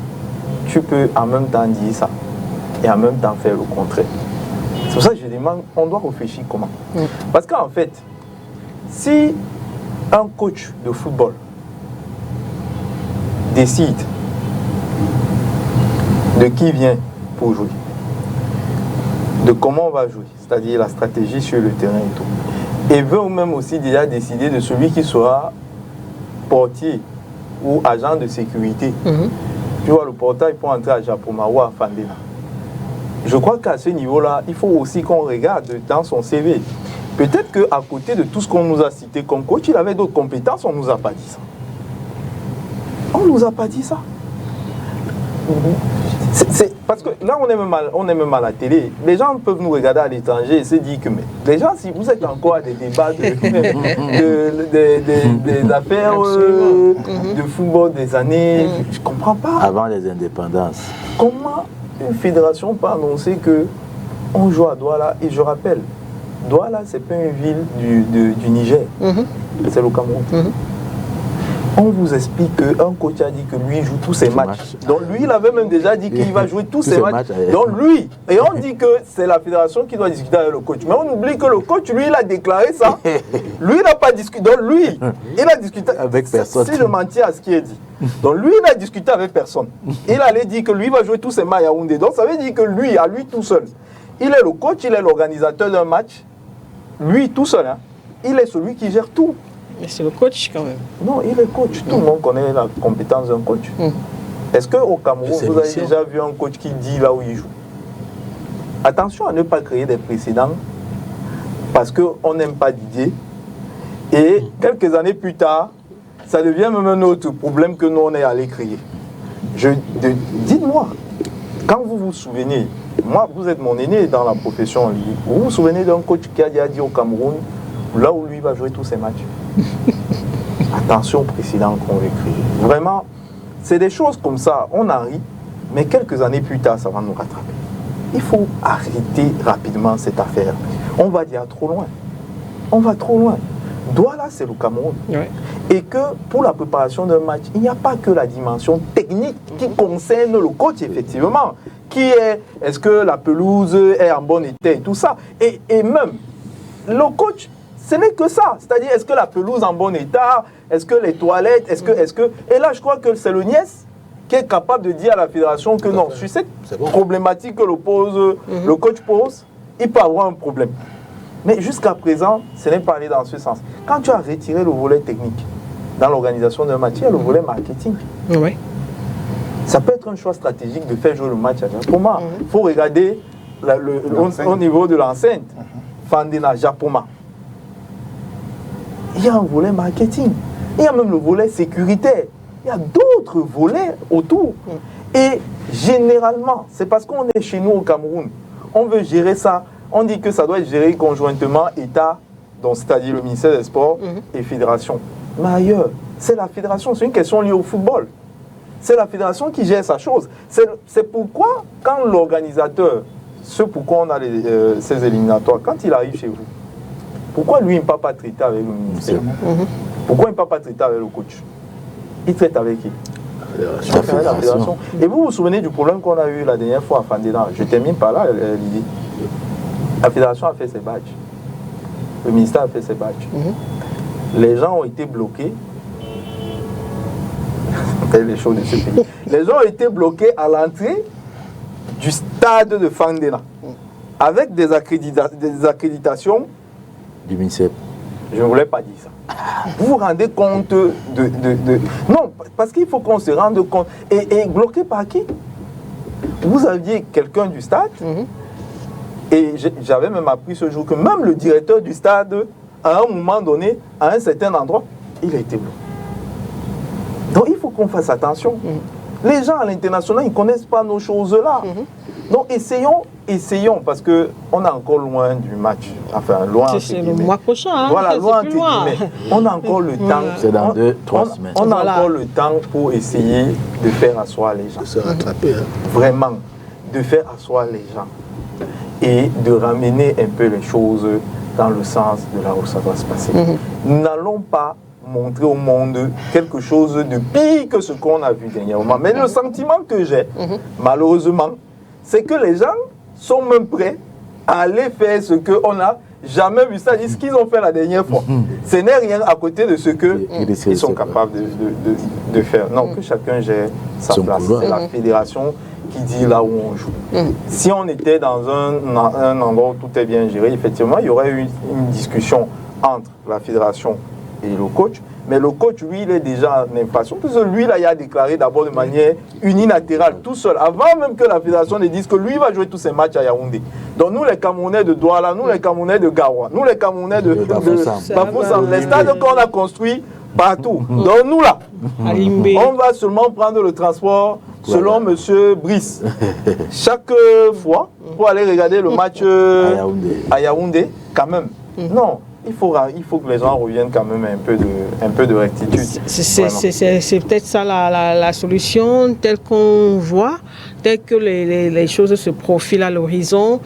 tu peux en même temps dire ça et en même temps faire le contraire. C'est pour ça que je demande, on doit réfléchir comment. Parce qu'en fait, si un coach de football décide de qui vient pour jouer, de comment on va jouer, c'est-à-dire la stratégie sur le terrain et tout, et veut même aussi déjà décider de celui qui sera portier ou agent de sécurité. Tu vois, le portail pour entrer à Japoma ou à Fandena. Je crois qu'à ce niveau-là, il faut aussi qu'on regarde dans son CV. Peut-être qu'à côté de tout ce qu'on nous a cité comme coach, il avait d'autres compétences, on ne nous a pas dit ça. On ne nous a pas dit ça. Parce que là, on est même à la télé. Les gens peuvent nous regarder à l'étranger et se dire que mais, les gens, si vous êtes encore à des débats des affaires de football des années, je ne comprends pas. Avant les indépendances. Comment une fédération peut annoncer qu'on joue à Douala? Et je rappelle, Douala, ce n'est pas une ville du Niger, c'est le Cameroun. On vous explique qu'un coach a dit que lui joue tous ses matchs. Donc lui, il avait même déjà dit qu'il va jouer tous ses matchs. Donc lui, et on dit que c'est la fédération qui doit discuter avec le coach. Mais on oublie que le coach, lui, il a déclaré ça. Lui, il n'a pas discuté. Donc lui, il a discuté avec personne. Si je mentis à ce qui est dit. Donc lui, il a discuté avec personne. Il allait dire que lui va jouer tous ses matchs à Yaoundé. Donc ça veut dire que lui, à lui tout seul, il est le coach, il est l'organisateur d'un match. Lui tout seul, hein, il est celui qui gère tout. Mais c'est le coach quand même. Non, il est coach. Tout le monde connaît la compétence d'un coach. Est-ce qu'au Cameroun, vous avez déjà vu un coach qui dit là où il joue? Attention à ne pas créer des précédents parce qu'on n'aime pas Didier. Et quelques années plus tard, ça devient même un autre problème que nous, on est allé créer. Dites-moi, quand vous vous souvenez, moi, vous êtes mon aîné dans la profession en ligue, vous vous souvenez d'un coach qui a déjà dit au Cameroun, là où lui va jouer tous ses matchs? Attention au précédent qu'on veut créer. Vraiment, c'est des choses comme ça, on en rit, mais quelques années plus tard, ça va nous rattraper. Il faut arrêter rapidement cette affaire. On va dire trop loin. On va trop loin. Douala, c'est le Cameroun. Ouais. Et que pour la préparation d'un match, il n'y a pas que la dimension technique qui concerne le coach, effectivement. Est-ce que la pelouse est en bon état et tout ça. Et même, le coach, ce n'est que ça. C'est-à-dire, est-ce que la pelouse est en bon état? Est-ce que les toilettes? Est-ce que... Et là, je crois que c'est le Niès qui est capable de dire à la fédération que non, sur cette problématique que le coach pose, il peut avoir un problème. Mais jusqu'à présent, ce n'est pas allé dans ce sens. Quand tu as retiré le volet technique dans l'organisation d'un match, il y a le volet marketing. Oui. Ça peut être un choix stratégique de faire jouer le match à Japoma. Il faut regarder au niveau de l'enceinte. Fandena, Japoma. Il y a un volet marketing. Il y a même le volet sécuritaire. Il y a d'autres volets autour. Et généralement, c'est parce qu'on est chez nous au Cameroun. On veut gérer ça. On dit que ça doit être géré conjointement État, donc c'est-à-dire le ministère des Sports et Fédération. Mais ailleurs, c'est la Fédération. C'est une question liée au football. C'est la Fédération qui gère sa chose. C'est pourquoi, quand l'organisateur, ce pourquoi on a ces éliminatoires, quand il arrive chez vous, pourquoi lui, il ne peut pas traiter avec le ministère? Pourquoi il ne peut pas traiter avec le coach? Il traite avec qui? La fédération. Et vous vous souvenez du problème qu'on a eu la dernière fois à Fandena? Je termine par là l'idée. La fédération a fait ses badges. Le ministère a fait ses badges. Les gens ont été bloqués. Les choses de ce pays. Les gens ont été bloqués à l'entrée du stade de Fandena avec des accréditations du ministère. Je ne voulais pas dire ça. Vous vous rendez compte de... Non, parce qu'il faut qu'on se rende compte. Et bloqué par qui? Vous aviez quelqu'un du stade, et j'avais même appris ce jour que même le directeur du stade, à un moment donné, à un certain endroit, il a été bloqué. Donc il faut qu'on fasse attention. Les gens à l'international, ils ne connaissent pas nos choses-là. Donc essayons, parce qu'on est encore loin du match. Enfin, loin. C'est le mois prochain. Hein, voilà, loin, on a encore le temps. C'est dans 2-3 semaines. On a encore le temps pour essayer de faire asseoir les gens. De se rattraper. Hein. Vraiment, de faire asseoir les gens. Et de ramener un peu les choses dans le sens de là où ça doit se passer. Nous n'allons pas montrer au monde quelque chose de pire que ce qu'on a vu dernièrement. Mais le sentiment que j'ai, malheureusement, c'est que les gens sont même prêts à aller faire ce qu'on n'a jamais vu. Ça, ce qu'ils ont fait la dernière fois. Ce n'est rien à côté de ce qu'ils sont capables de faire. Non, que chacun gère sa place. C'est la fédération qui dit là où on joue. Si on était dans un endroit où tout est bien géré, effectivement, il y aurait eu une discussion entre la fédération et le coach. Mais le coach, lui, il est déjà en infraction. Parce que lui, là, il a déclaré d'abord de manière unilatérale, tout seul, avant même que la fédération ne dise que lui va jouer tous ses matchs à Yaoundé. Donc nous, les Camerounais de Douala, nous, les Camerounais de Garoua, nous, les Camerounais de Bafoussam, les stades qu'on a construits partout. Donc nous, là, on va seulement prendre le transport selon M. Brice. Chaque fois, pour aller regarder le match à Yaoundé, quand même. Non. Il faut que les gens reviennent quand même un peu de rectitude. C'est peut-être ça la solution, telle qu'on voit, telle que les choses se profilent à l'horizon.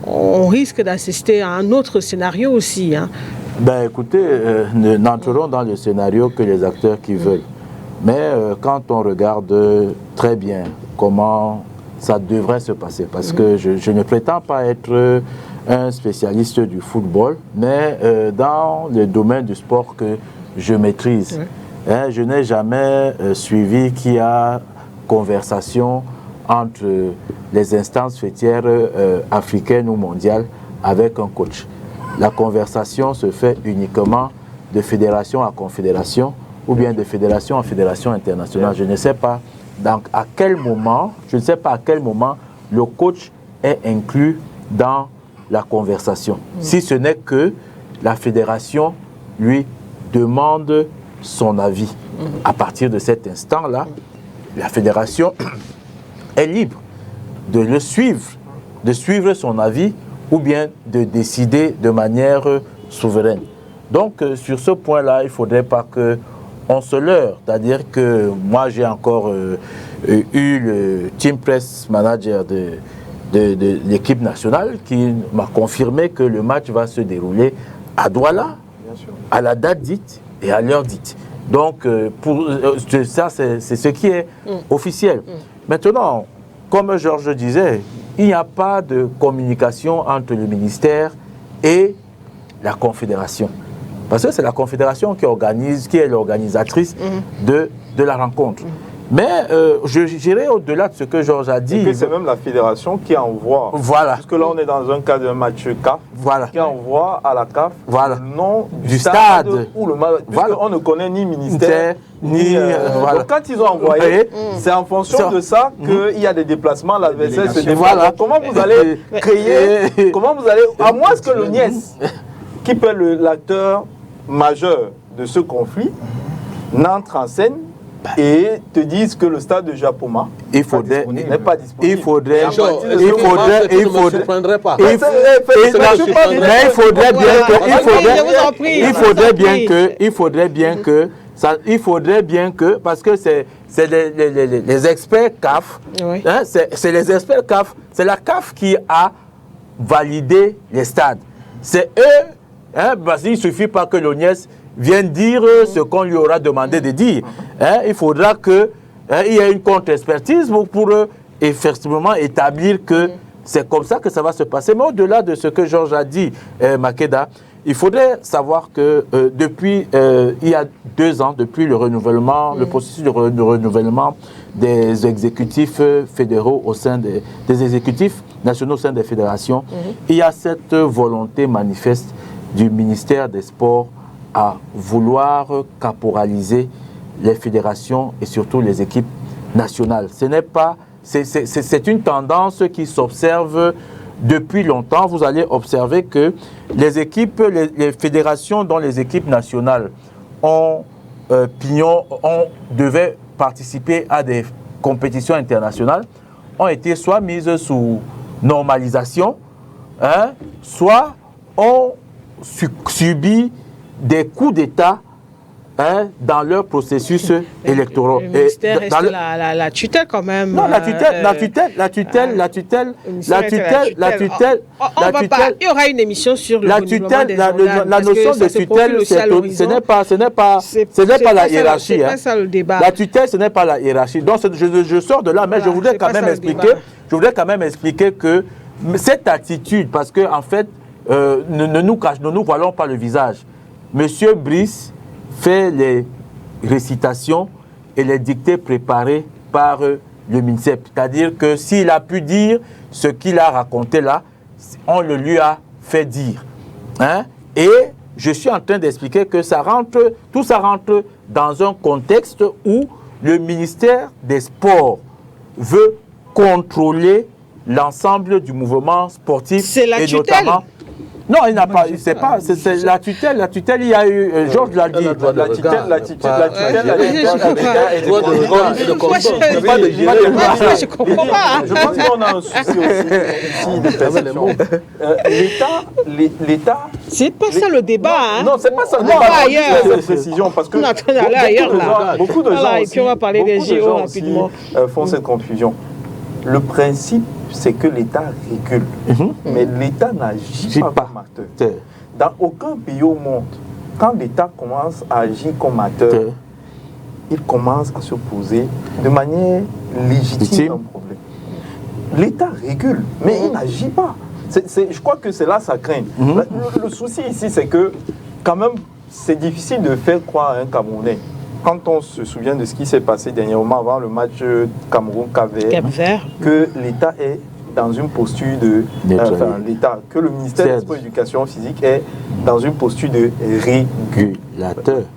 On risque d'assister à un autre scénario aussi. Hein. Ben écoutez, n'entrerons dans le scénario que les acteurs qui veulent. Mais quand on regarde très bien comment ça devrait se passer, parce que je ne prétends pas être un spécialiste du football, mais dans le domaine du sport que je maîtrise, je n'ai jamais suivi qu'il y a conversation entre les instances fêtières africaines ou mondiales avec un coach. La conversation se fait uniquement de fédération à confédération ou bien de fédération à fédération internationale. Je ne sais pas à quel moment le coach est inclus dans la conversation. Si ce n'est que la fédération lui demande son avis. À partir de cet instant-là, la fédération est libre de le suivre, de suivre son avis ou bien de décider de manière souveraine. Donc, sur ce point-là, il ne faudrait pas qu'on se leurre. C'est-à-dire que moi, j'ai encore eu le team press manager de l'équipe nationale qui m'a confirmé que le match va se dérouler à Douala, à la date dite et à l'heure dite. Donc, ça, c'est ce qui est officiel. Maintenant, comme Georges disait, il n'y a pas de communication entre le ministère et la Confédération. Parce que c'est la Confédération qui est l'organisatrice de la rencontre. Mais j'irai au-delà de ce que Georges a dit. Et que c'est même la fédération qui envoie. Voilà. Parce que là, on est dans un cas d'un match CAF. Voilà. Qui envoie à la CAF le nom du stade. Ou le match. On ne connaît ni ministère, ni. Donc, quand ils ont envoyé, c'est en fonction de ça qu'il y a des déplacements. L'adversaire se déplace. Voilà. Comment vous allez créer. Comment vous allez. À moins que le Niès, qui peut être l'acteur majeur de ce conflit, n'entre en scène et te disent que le stade de Japoma n'est pas disponible. Il faudrait bien que parce que c'est les experts CAF, c'est les experts CAF, c'est la CAF qui a validé les stades. C'est eux, parce qu'il ne suffit pas que l'ONIES vienne dire ce qu'on lui aura demandé de dire. Il faudra qu'il y ait une contre-expertise pour effectivement établir que c'est comme ça que ça va se passer. Mais au-delà de ce que Georges a dit, Makeda, il faudrait savoir que depuis il y a 2 ans, depuis le renouvellement, le processus de renouvellement des exécutifs fédéraux au sein des exécutifs nationaux au sein des fédérations, il y a cette volonté manifeste du ministère des Sports à vouloir caporaliser les fédérations et surtout les équipes nationales. C'est une tendance qui s'observe depuis longtemps. Vous allez observer que les fédérations dont les équipes nationales devaient participer à des compétitions internationales ont été soit mises sous normalisation, soit ont subi des coups d'État dans leur processus électoral. Le ministère reste dans la tutelle quand même. Non, la tutelle. Il y aura une émission sur le la notion de tutelle, ce n'est pas la hiérarchie. C'est pas ça le débat. La tutelle, ce n'est pas la hiérarchie. Donc, je sors de là, mais je voudrais quand même expliquer que cette attitude, parce que en fait, ne nous voilons pas le visage. Monsieur Brice fait les récitations et les dictées préparées par le MINSEP. C'est-à-dire que s'il a pu dire ce qu'il a raconté là, on le lui a fait dire. Et je suis en train d'expliquer que tout ça rentre dans un contexte où le ministère des Sports veut contrôler l'ensemble du mouvement sportif. C'est la tutelle. Notamment, non, il n'a pas. C'est la tutelle. La tutelle, il y a eu. Georges l'a dit. La tutelle. Je comprends pas. Je pense qu'on a un souci aussi de perception. L'État. C'est pas ça le débat. Non, c'est pas ça le débat. Cette précision parce que beaucoup de gens et puis on va parler des JO rapidement. Font cette confusion. Le principe, c'est que l'État régule, mais l'État n'agit pas comme acteur. Dans aucun pays au monde, quand l'État commence à agir comme acteur, il commence à se poser de manière légitime un problème. L'État régule, mais il n'agit pas. Je crois que c'est là ça craint. Le souci ici, c'est que quand même, c'est difficile de faire croire à un Camerounais. Quand on se souvient de ce qui s'est passé dernièrement avant le match Cameroun-Cap-Vert, que l'État est dans une posture de... que le ministère des Sports et de l'Éducation physique est dans une posture de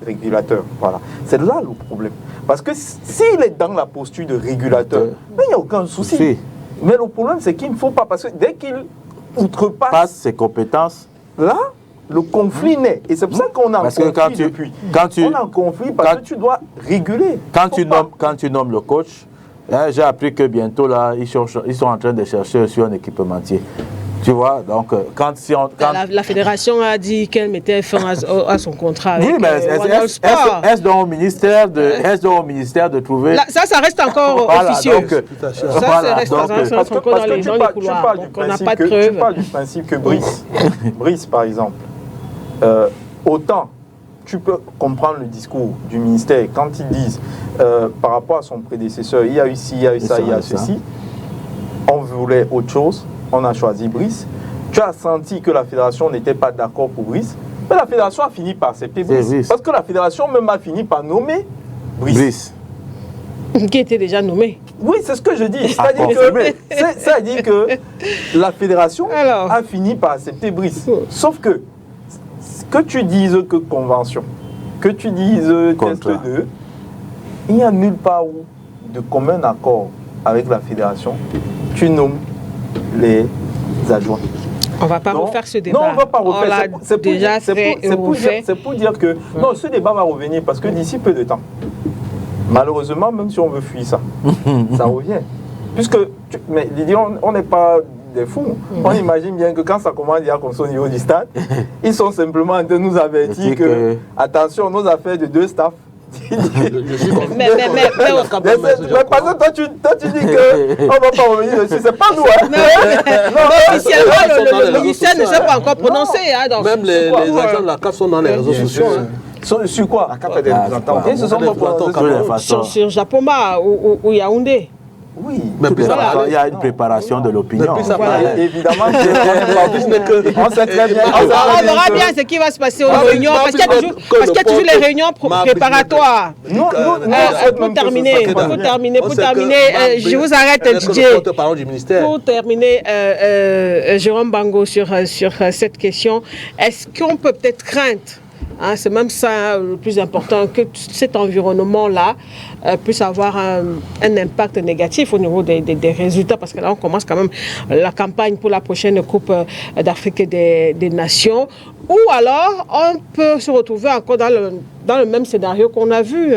régulateur. Voilà. C'est là le problème. Parce que s'il est dans la posture de régulateur, il n'y a aucun souci. Mais le problème, c'est qu'il ne faut pas... Parce que dès qu'il outrepasse ses compétences, là, le conflit naît. Et c'est pour ça qu'on a un conflit depuis. On a un conflit parce que tu dois réguler. Quand tu nommes le coach, j'ai appris que bientôt, là, ils sont en train de chercher sur un équipementier. Tu vois, donc, la fédération a dit qu'elle mettait fin à son contrat. Oui, mais est-ce dans le ministère de trouver... Là, ça reste encore officieux. Ça reste encore dans les couloirs. Donc, on n'a pas de preuves. Tu parles du principe que Brice, par exemple, autant tu peux comprendre le discours du ministère quand ils disent par rapport à son prédécesseur, il y a eu ci, il y a eu ça, il y a ceci, on voulait autre chose, on a choisi Brice. Tu as senti que la fédération n'était pas d'accord pour Brice, mais la fédération a fini par accepter Brice. Parce que la fédération même a fini par nommer Brice. Qui était déjà nommé. Oui, c'est ce que je dis. C'est-à-dire que la fédération a fini par accepter Brice. Sauf que tu dises que convention, que tu dises test 2, il n'y a nulle part où, de commun accord avec la fédération, tu nommes les adjoints. On ne va pas refaire ce débat. Non, on ne va pas refaire. C'est pour dire que non, ce débat va revenir parce que d'ici peu de temps, malheureusement, même si on veut fuir ça, ça revient. Puisque, mais Didier, on n'est pas des fous. On imagine bien que quand ça commence à comme ça au niveau du stade, ils sont simplement en train de nous avertir que, attention, nos affaires de deux staffs. mais parce que toi tu dis qu'on ne va pas revenir dessus, c'est pas nous. Officiellement, le ministère ne s'est pas encore prononcé. Même les agents de la CAF sont dans les réseaux sociaux. Sur quoi? La CAF est des représentants. Ils se sont prononcés sur Japoma ou Yaoundé. Oui, mais il y a une préparation de l'opinion. Évidemment, on sait très bien. On verra bien ce qui va se passer aux réunions, parce qu'il y a toujours les réunions préparatoires. Pour terminer, je vous arrête, Didier. Pour terminer, Jérôme Bango, sur cette question, est-ce qu'on peut peut-être craindre, c'est même ça le plus important, que cet environnement-là puisse avoir un impact négatif au niveau des résultats, parce que là on commence quand même la campagne pour la prochaine Coupe d'Afrique des Nations, ou alors on peut se retrouver encore dans le même scénario qu'on a vu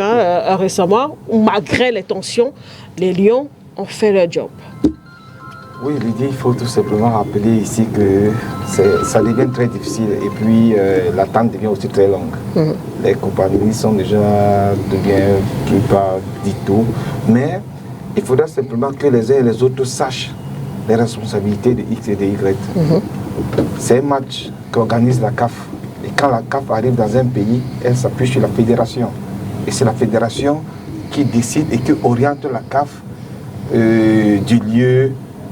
récemment, où malgré les tensions, les Lions ont fait leur job. Oui, Lydie, il faut tout simplement rappeler ici que ça devient très difficile et puis l'attente devient aussi très longue. Les compagnies sont déjà deviennent plus pas du tout, mais il faudra simplement que les uns et les autres sachent les responsabilités de X et de Y. C'est un match qu'organise la CAF. Et quand la CAF arrive dans un pays, elle s'appuie sur la fédération. Et c'est la fédération qui décide et qui oriente la CAF du lieu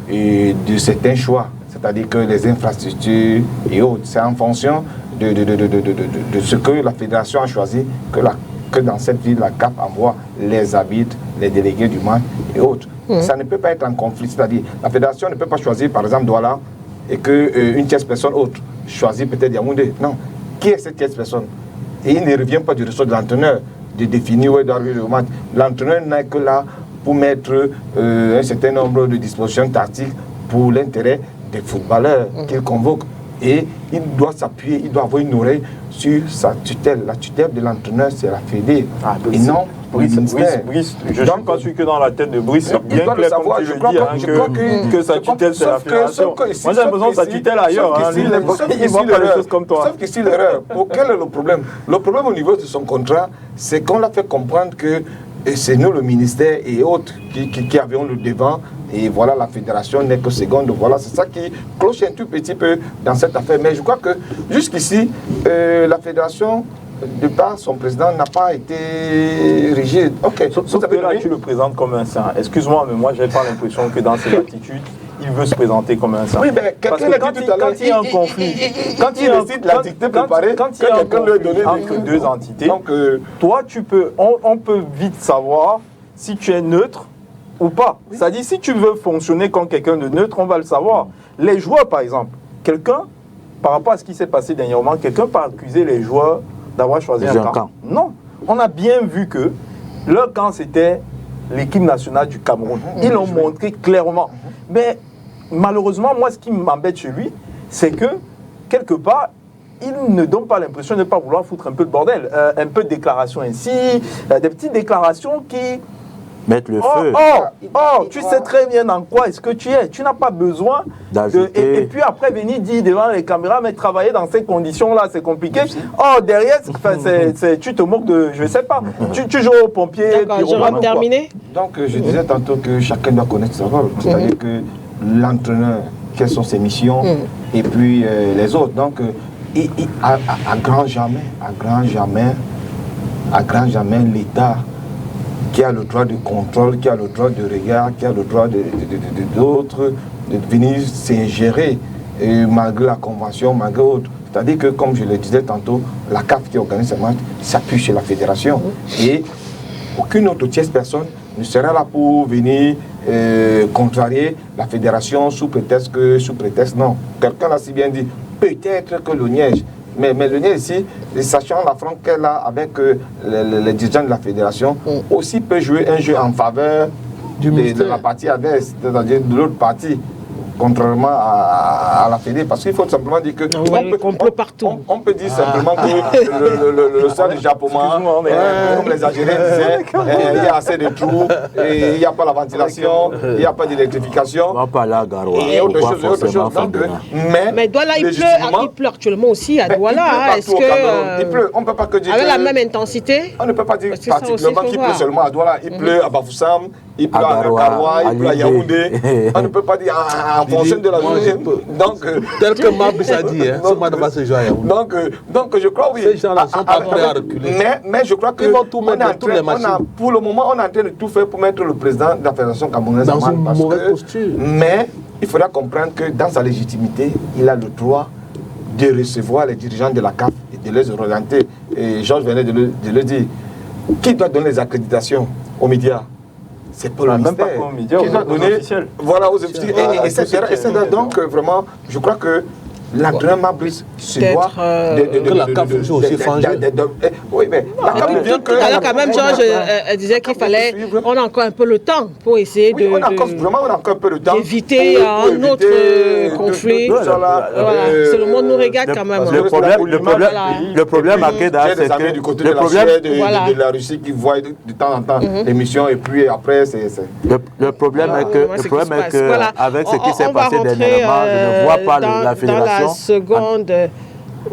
et de certains choix. C'est-à-dire que les infrastructures et autres, c'est en fonction de ce que la fédération a choisi que dans cette ville, la CAF envoie les arbitres, les délégués du match et autres. Ça ne peut pas être en conflit. C'est-à-dire la fédération ne peut pas choisir, par exemple, Douala et qu'une tierce personne autre choisit peut-être Yaoundé. Non. Qui est cette tierce personne? Et il ne revient pas du ressort de l'entraîneur de définir où est d'arriver le match. L'entraîneur n'est que là pour mettre un certain nombre de dispositions tactiques pour l'intérêt des footballeurs qu'il convoque. Et il doit s'appuyer, il doit avoir une oreille sur sa tutelle. La tutelle de l'entraîneur, c'est la Fédé. Et non Brice, je ne suis pas sûr que dans la tête de Brice, c'est bien clair comme tu le dis, que sa tutelle, c'est la fédération. Moi, j'ai l'impression que sa tutelle ailleurs. Il ne voit pas les choses comme toi. Sauf qu'ici, l'erreur, quel est le problème? Le problème au niveau de son contrat, c'est qu'on l'a fait comprendre que c'est nous, le ministère et autres, qui avions le devant. Et voilà, la fédération n'est que seconde. Voilà, c'est ça qui cloche un tout petit peu dans cette affaire. Mais je crois que jusqu'ici, la fédération, de par son président, n'a pas été rigide. Ok. Sauf que là, tu le présentes comme un saint. Excuse-moi, mais moi, j'ai pas l'impression que dans ses attitudes, il veut se présenter comme un saint. Oui, mais parce que quand il y a un conflit, quand il décide la dictée préparée, quand il y a un conflit entre deux entités, donc, toi, on peut vite savoir si tu es neutre ou pas. Oui. C'est-à-dire, si tu veux fonctionner comme quelqu'un de neutre, on va le savoir. Les joueurs, par exemple, par rapport à ce qui s'est passé dernièrement, quelqu'un peut accuser les joueurs d'avoir choisi un camp. Non, on a bien vu que leur camp, c'était l'équipe nationale du Cameroun. Ils l'ont montré clairement. Mais malheureusement, moi, ce qui m'embête chez lui, c'est que, quelque part, il ne donne pas l'impression de ne pas vouloir foutre un peu de bordel. Un peu de déclarations ainsi, des petites déclarations qui... Mettre le feu. Tu sais très bien dans quoi est-ce que tu es. Tu n'as pas besoin et puis après venir dire devant les caméras, mais travailler dans ces conditions-là, c'est compliqué. Derrière, tu te moques de, je ne sais pas, tu joues au pompier. D'accord, je vais terminer. Donc, je disais tantôt que chacun doit connaître son rôle. C'est-à-dire que l'entraîneur, quelles sont ses missions, et puis les autres. Donc, à grand jamais, l'État qui a le droit de contrôle, qui a le droit de regard, qui a le droit d'autres de venir s'ingérer malgré la convention, malgré autres. C'est-à-dire que, comme je le disais tantôt, la CAF qui organise ce match s'appuie sur la fédération. Et aucune autre tierce personne ne sera là pour venir contrarier la fédération sous prétexte non. Quelqu'un l'a si bien dit, peut-être que le Niège. Mais le Niège ici, sachant la franque qu'elle a avec les dirigeants de la fédération, aussi peut jouer un jeu en faveur de la partie adverse, c'est-à-dire de l'autre partie, contrairement à la Fédé. Parce qu'il faut simplement dire que on peut dire simplement que le sol du Japoma, comme les Algériens disaient, il y a assez de trous, et il n'y a pas la ventilation, il n'y a pas d'électrification. Et autre chose. Mais Douala, il pleut actuellement aussi à Douala. Est-ce que il pleut? On ne peut pas que dire avec la même intensité. On ne peut pas dire particulièrement qu'il pleut seulement à Douala. Il pleut à Bafoussam, il pleut à Karoua, il pleut à Yaoundé. On ne peut pas dire en fonction de la journée. Donc, tel que Mabis a dit, ce match va se jouer à Yaoundé. Donc, je crois, oui. Ces gens-là ne sont pas prêts à reculer. Mais je crois que pour le moment, on est en train de tout faire pour mettre le président de la Fédération camerounaise dans une mauvaise posture. Mais il faudra comprendre que dans sa légitimité, il a le droit de recevoir les dirigeants de la CAF et de les orienter. Et Georges venait de le dire. Qui doit donner les accréditations aux médias? C'est pas le ministère. Même pas aux médias, aux officiels. Voilà, aux officiels, etc. Donc, vraiment, je crois que l'entraîneur Mabrice se doit que la CAF joue aussi Fangé. Oui, mais tout à l'heure, quand même, Georges disait qu'il fallait, on a encore un peu le temps pour essayer on a encore un peu de temps d'éviter un autre conflit. Voilà, c'est le monde nous regarde quand même. Le problème à Kedah, c'est que du côté de la Suède et de la Russie qui voient de temps en temps l'émission et puis après c'est... Le problème est que avec ce qui s'est passé dernièrement, je ne vois pas la fédération.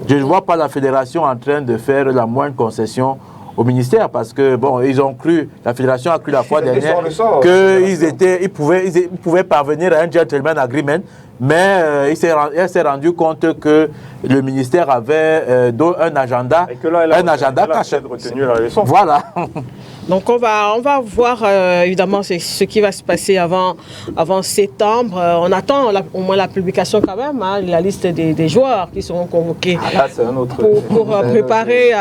Je ne vois pas la fédération en train de faire la moindre concession au ministère parce que bon, ils ont cru, la fédération a cru la fois dernière qu'ils pouvaient parvenir à un gentleman agreement, mais il s'est rendu compte que le ministère avait un agenda, caché. Voilà. Donc on va voir évidemment ce qui va se passer avant septembre. On attend au moins la publication quand même, hein, la liste des joueurs qui seront convoqués pour préparer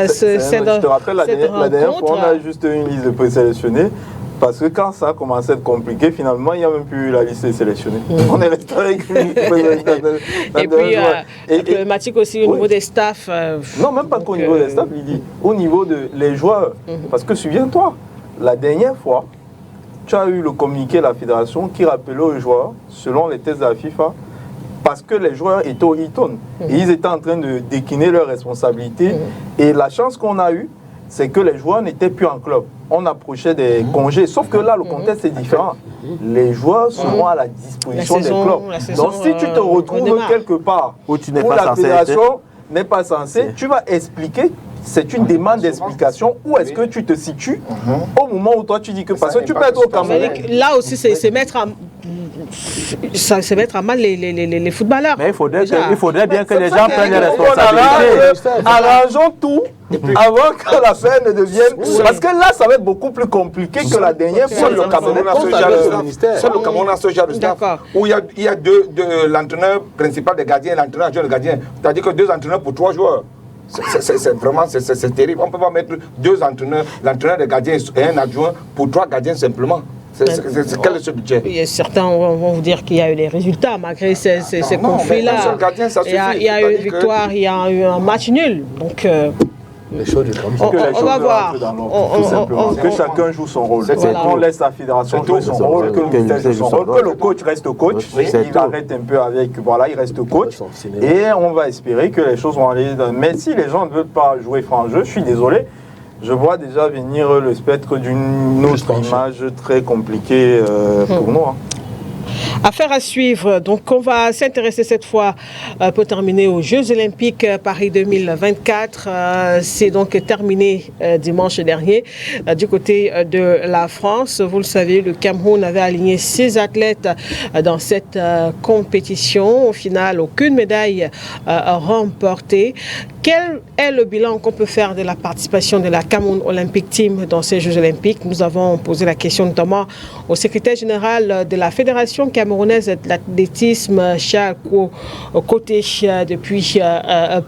cette Je te rappelle, la dernière fois, on a juste une liste de présélectionnés. Parce que quand ça a commencé à être compliqué, finalement, il n'y a même plus la liste des sélectionnés. On est resté avec lui. Et puis, la problématique aussi au niveau des staffs. Non, même pas qu'au niveau des staffs, Lydie. Au niveau des joueurs. Parce que souviens-toi, la dernière fois, tu as eu le communiqué de la fédération qui rappelait aux joueurs, selon les tests de la FIFA, parce que les joueurs étaient au Hilton. Et ils étaient en train de décliner leurs responsabilités. Et la chance qu'on a eue, c'est que les joueurs n'étaient plus en club. On approchait des congés, sauf que là, le contexte est différent. Les joueurs seront à la disposition des clubs. Donc, si tu te retrouves quelque part où la fédération n'est pas censée, tu vas expliquer. C'est une demande d'explication. Où est-ce que tu te situes au moment où toi tu dis que... Parce que tu peux être au Cameroun. Là aussi, c'est mettre à mal les footballeurs. Mais il faudrait bien que les gens prennent les responsabilités. Arrangeons tout avant que la fin ne devienne... Parce que là, ça va être beaucoup plus compliqué que la dernière fois. Le Cameroun a ce genre de staff. Où il y a l'entraîneur principal des gardiens et l'entraîneur adjoint des gardiens. C'est-à-dire que 2 entraîneurs pour 3 joueurs. C'est vraiment terrible. On ne peut pas mettre 2 entraîneurs, l'entraîneur des gardiens et un adjoint pour 3 gardiens simplement. Quel est ce budget? Certains vont vous dire qu'il y a eu des résultats malgré ces conflits-là. Il y a eu une victoire, il y a eu un match nul. Donc, on va voir. Que chacun joue son rôle. On laisse la fédération jouer son rôle, que le ministère joue son rôle, que le coach reste coach. Il arrête un peu avec, voilà, il reste coach. Et on va espérer que les choses vont aller. Mais si les gens ne veulent pas jouer franc jeu, je suis désolé. Je vois déjà venir le spectre d'une autre image très compliquée pour nous. Affaire à suivre. Donc, on va s'intéresser cette fois pour terminer aux Jeux Olympiques Paris 2024. C'est donc terminé dimanche dernier du côté de la France. Vous le savez, le Cameroun avait aligné 6 athlètes dans cette compétition. Au final, aucune médaille remportée. Quel est le bilan qu'on peut faire de la participation de la Cameroun Olympic Team dans ces Jeux Olympiques? Nous avons posé la question notamment au secrétaire général de la Fédération camerounaise de l'athlétisme, Charles Côté, depuis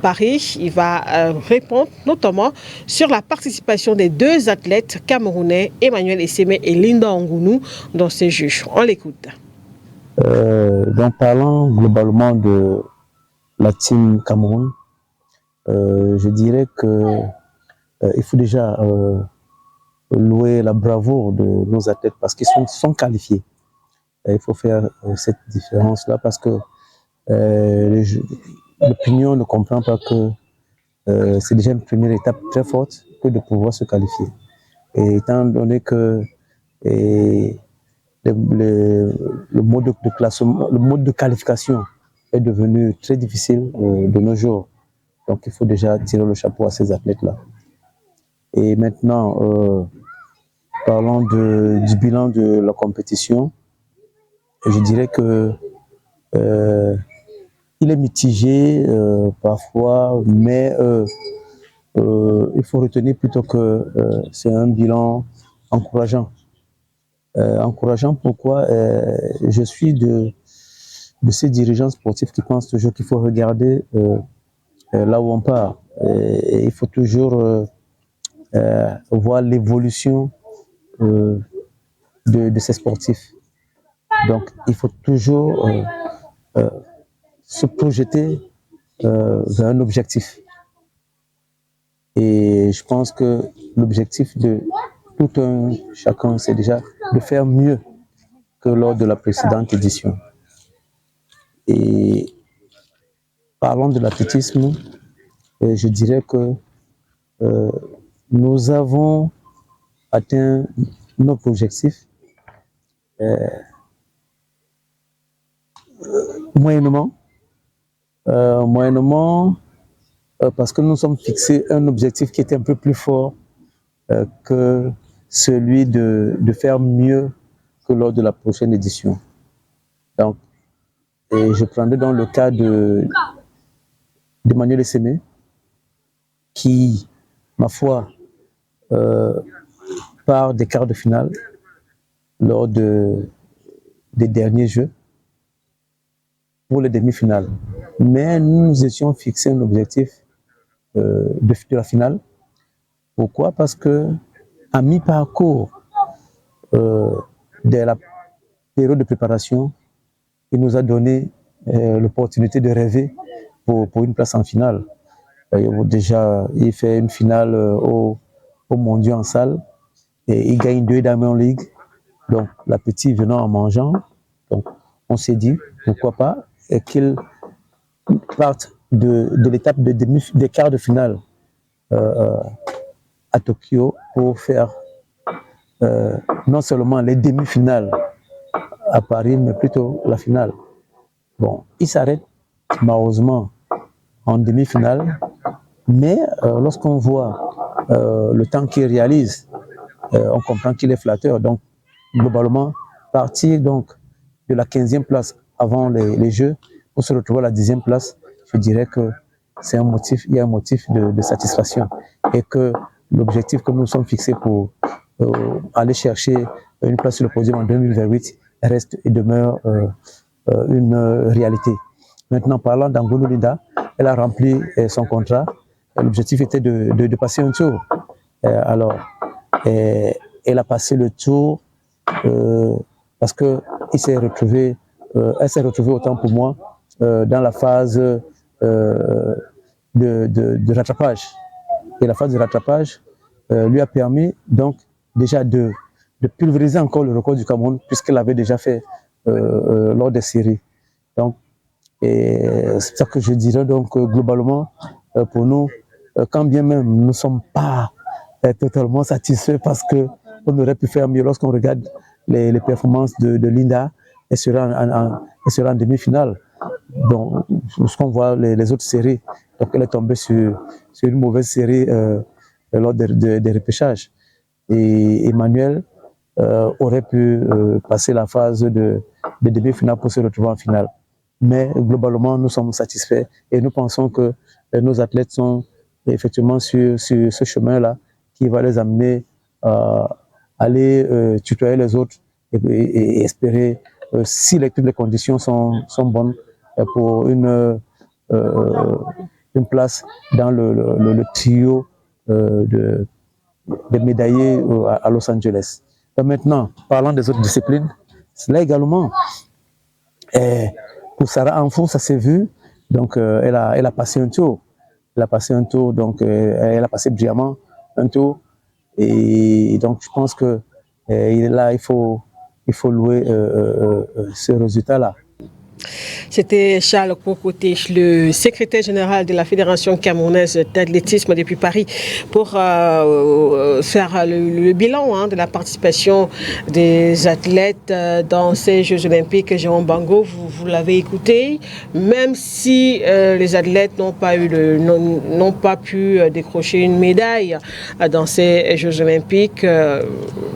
Paris. Il va répondre notamment sur la participation des 2 athlètes camerounais, Emmanuel Essémé et Linda Ngounou, dans ces Jeux. On l'écoute. Donc, parlant globalement de la team Cameroun, je dirais qu'il faut déjà louer la bravoure de nos athlètes parce qu'ils sont qualifiés. Il faut faire cette différence-là parce que l'opinion ne comprend pas que c'est déjà une première étape très forte que de pouvoir se qualifier. Et étant donné que le mode de classement, le mode de qualification est devenu très difficile de nos jours. Donc, il faut déjà tirer le chapeau à ces athlètes-là. Et maintenant, parlons du bilan de la compétition. Je dirais que il est mitigé parfois, mais il faut retenir plutôt que c'est un bilan encourageant. Encourageant pourquoi je suis de ces dirigeants sportifs qui pensent toujours qu'il faut regarder là où on part. Et il faut toujours voir l'évolution de ces sportifs. Donc, il faut toujours se projeter vers un objectif. Et je pense que l'objectif de tout un chacun, c'est déjà de faire mieux que lors de la précédente édition. Et parlant de l'athlétisme, je dirais que nous avons atteint notre objectif moyennement, parce que nous sommes fixés un objectif qui était un peu plus fort que celui de faire mieux que lors de la prochaine édition. Donc, et je prendrai dans le cas de Manuel Essémé, qui, ma foi, part des quarts de finale lors des derniers Jeux pour les demi-finales. Mais nous étions fixés un objectif de la finale. Pourquoi? Parce que à mi-parcours de la période de préparation, il nous a donné l'opportunité de rêver pour une place en finale. Déjà, il fait une finale au Mondial en salle et il gagne 2 Diamond League. Donc, l'appétit venant en mangeant, donc on s'est dit pourquoi pas qu'il parte de l'étape des quarts de finale à Tokyo pour faire non seulement les demi-finales à Paris, mais plutôt la finale. Bon, il s'arrête malheureusement en demi-finale, mais lorsqu'on voit le temps qu'il réalise, on comprend qu'il est flatteur. Donc, globalement, partir donc de la 15e place avant les Jeux pour se retrouver à la 10e place, je dirais que c'est un motif, il y a un motif de satisfaction et que l'objectif que nous sommes fixés pour aller chercher une place sur le podium en 2028 reste et demeure une réalité. Maintenant, parlant d'Angolo Linda, elle a rempli son contrat. L'objectif était de passer un tour. Alors, elle a passé le tour parce que elle s'est retrouvée autant pour moi dans la phase de rattrapage. Et la phase de rattrapage lui a permis donc déjà de pulvériser encore le record du Cameroun puisqu'elle avait déjà fait lors des séries. Donc, c'est ça que je dirais donc globalement pour nous, quand bien même nous ne sommes pas totalement satisfaits parce qu'on aurait pu faire mieux lorsqu'on regarde les performances de Linda, elle sera en demi-finale. Donc, lorsqu'on voit les autres séries, donc elle est tombée sur une mauvaise série lors des repêchages. Et Emmanuel aurait pu passer la phase de demi-finale pour se retrouver en finale. Mais globalement, nous sommes satisfaits et nous pensons que nos athlètes sont effectivement sur ce chemin-là qui va les amener à aller tutoyer les autres et espérer, si toutes les conditions sont bonnes, pour une place dans le trio des médaillés à Los Angeles. Et maintenant, parlant des autres disciplines, là également, pour Sarah Anfo, ça s'est vu. Donc, elle a passé un tour. Donc elle a passé brillamment un tour. Et donc, je pense que là, il faut louer ce résultat-là. C'était Charles Kokoté, le secrétaire général de la Fédération camerounaise d'athlétisme depuis Paris, pour faire le bilan de la participation des athlètes dans ces Jeux Olympiques. Jérôme Bango, vous l'avez écouté, même si les athlètes n'ont pas pu décrocher une médaille dans ces Jeux Olympiques,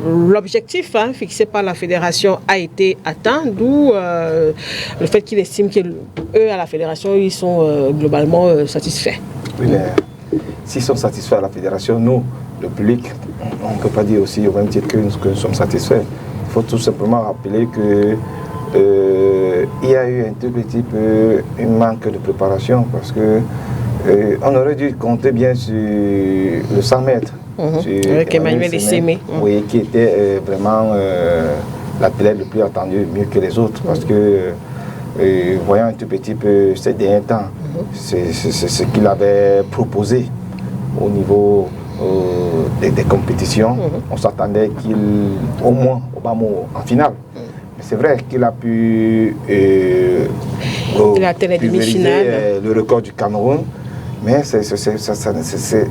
l'objectif fixé par la Fédération a été atteint, d'où le fait qu'il estime qu'eux, à la fédération, ils sont globalement satisfaits. Oui, s'ils sont satisfaits à la fédération, nous, le public, on ne peut pas dire aussi au même titre que nous sommes satisfaits. Il faut tout simplement rappeler qu'il y a eu un tout petit peu un manque de préparation parce qu'on aurait dû compter bien sur le 100 mètres. Avec Emmanuel Essémé. Oui, qui était vraiment l'athlète le plus attendu, mieux que les autres, parce que voyant un tout petit peu ces derniers temps, c'est ce qu'il avait proposé au niveau des compétitions. On s'attendait qu'il, au moins, Obama en finale. Mais c'est vrai qu'il a pu pulvériser le record du Cameroun. Mais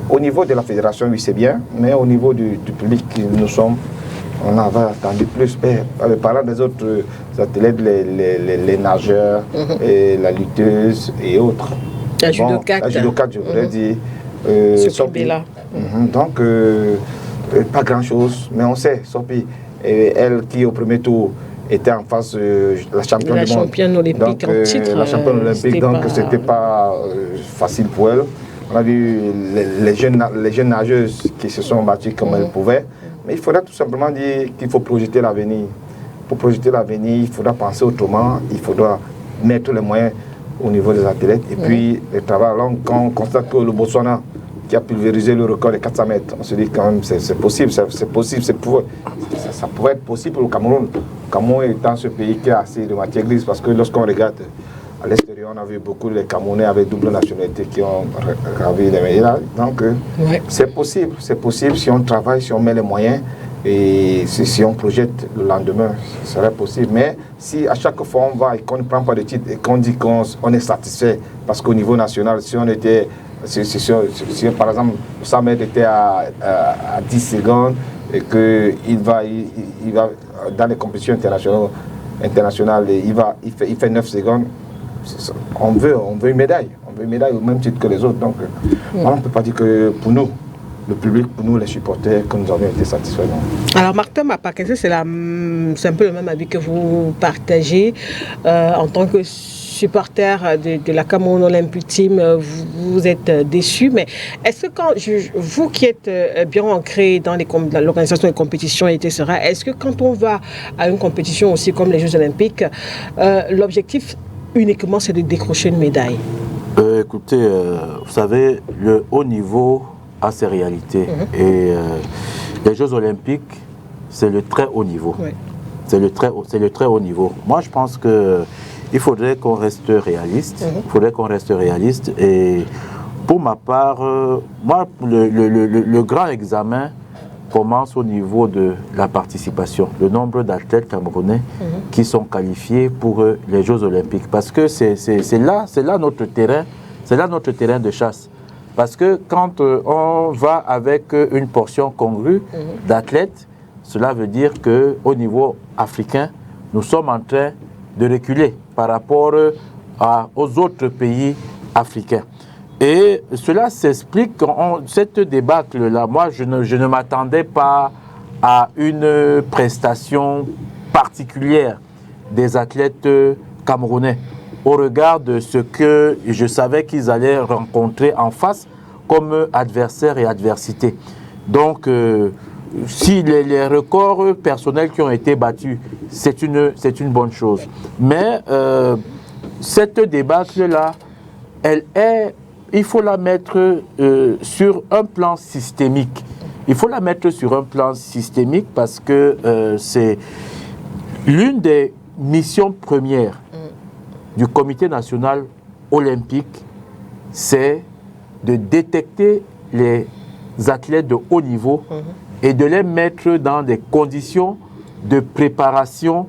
au niveau de la fédération, oui, c'est bien. Mais au niveau du public, on avait attendu plus. Parlant des autres athlètes, les nageurs, et la lutteuse et autres. La judokate. La judokate, je voudrais dire. Sophie là. Donc, pas grand-chose. Mais on sait, Sophie, elle qui au premier tour était en face de la championne du monde. Championne olympique donc, en titre. La championne olympique, donc c'était pas facile pour elle. On a vu les jeunes nageuses qui se sont battues comme elles pouvaient. Mais il faudra tout simplement dire qu'il faut projeter l'avenir. Pour projeter l'avenir, il faudra penser autrement, il faudra mettre les moyens au niveau des athlètes. Et puis, le travail long, quand on constate que le Botswana, qui a pulvérisé le record des 400 mètres, on se dit quand même c'est possible, ça pourrait être possible pour le Cameroun. Le Cameroun étant ce pays qui a assez de matière grise, parce que lorsqu'on regarde à l'extérieur, on a vu beaucoup de Camerounais avec double nationalité qui ont gravé les médailles. Donc, c'est possible si on travaille, si on met les moyens et si on projette le lendemain, ce serait possible. Mais si à chaque fois on va et qu'on ne prend pas de titre et qu'on dit qu'on est satisfait, parce qu'au niveau national, si on était, si par exemple, 100 mètres était à 10 secondes et qu'il va dans les compétitions internationales, il fait 9 secondes, on veut une médaille. On veut une médaille au même titre que les autres. Donc, on ne peut pas dire que pour nous, le public, pour nous, les supporters, que nous avons été satisfaits. Alors, Martin Mapakense, c'est un peu le même avis que vous partagez en tant que supporter de la Cameroun Olympic Team, vous êtes déçu, mais est-ce que vous qui êtes bien ancré dans l'organisation des compétitions, etc., est-ce que quand on va à une compétition aussi comme les Jeux Olympiques, l'objectif uniquement c'est de décrocher une médaille? Écoutez, vous savez, le haut niveau a ses réalités et les Jeux Olympiques, c'est le très haut niveau. Oui. C'est le très haut niveau. Moi, je pense que il faudrait qu'on reste réaliste. Et pour ma part, moi, le grand examen commence au niveau de la participation, le nombre d'athlètes camerounais qui sont qualifiés pour les Jeux Olympiques. Parce que c'est là notre terrain de chasse. Parce que quand on va avec une portion congrue d'athlètes, cela veut dire qu'au niveau africain, nous sommes en train de reculer par rapport aux autres pays africains. Et cela s'explique, cette débâcle-là, moi je ne m'attendais pas à une prestation particulière des athlètes camerounais au regard de ce que je savais qu'ils allaient rencontrer en face comme adversaires et adversité. Donc, si les records personnels qui ont été battus, c'est une bonne chose. Mais cette débâcle-là, il faut la mettre sur un plan systémique. Il faut la mettre sur un plan systémique parce que c'est l'une des missions premières du Comité national olympique, c'est de détecter les athlètes de haut niveau et de les mettre dans des conditions de préparation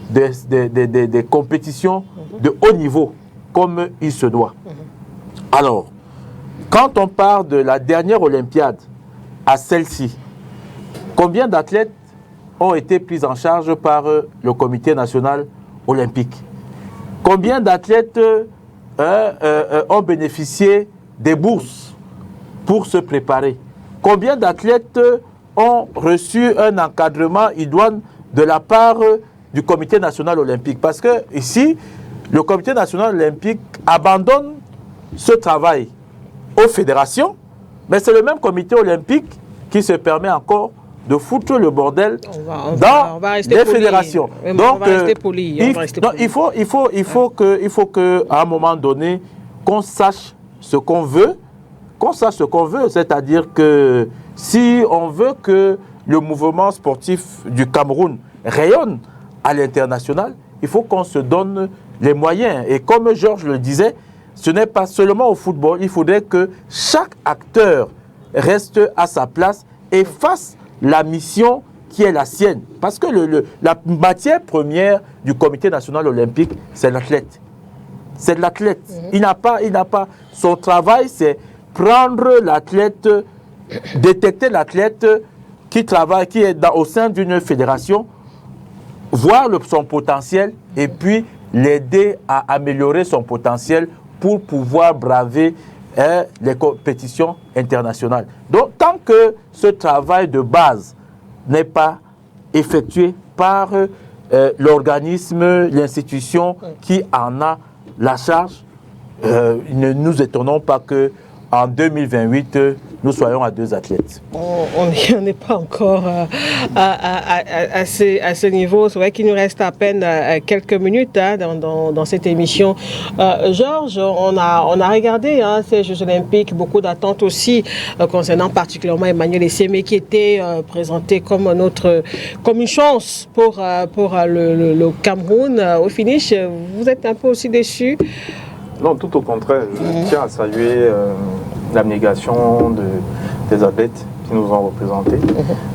des compétitions de haut niveau, comme il se doit. Alors, quand on part de la dernière Olympiade à celle-ci, combien d'athlètes ont été pris en charge par le Comité national olympique? Combien d'athlètes ont bénéficié des bourses pour se préparer? Combien d'athlètes ont reçu un encadrement idoine de la part du Comité national olympique? Parce que ici, le Comité national olympique abandonne ce travail aux fédérations, mais c'est le même Comité olympique qui se permet encore de foutre le bordel dans les fédérations. Donc, il faut qu'à un moment donné, qu'on sache ce qu'on veut, c'est-à-dire que si on veut que le mouvement sportif du Cameroun rayonne à l'international, il faut qu'on se donne les moyens. Et comme Georges le disait, ce n'est pas seulement au football, il faudrait que chaque acteur reste à sa place et fasse la mission qui est la sienne. Parce que la matière première du Comité national olympique, c'est l'athlète. C'est l'athlète. Il n'a pas. Son travail, c'est prendre l'athlète, détecter l'athlète qui travaille, qui est au sein d'une fédération, voir son potentiel et puis l'aider à améliorer son potentiel pour pouvoir braver les compétitions internationales. Donc, tant que ce travail de base n'est pas effectué par l'organisme, l'institution qui en a la charge, ne nous étonnons pas qu'en 2028, nous soyons à 2 athlètes. On n'est pas encore à ce niveau. C'est vrai qu'il nous reste à peine quelques minutes dans cette émission. Georges, on a regardé ces Jeux Olympiques, beaucoup d'attentes aussi concernant particulièrement Emmanuel Essémé qui était présenté comme une chance pour le Cameroun. Au finish, vous êtes un peu aussi déçu? Non, tout au contraire. Je tiens à saluer l'abnégation des athlètes qui nous ont représentés,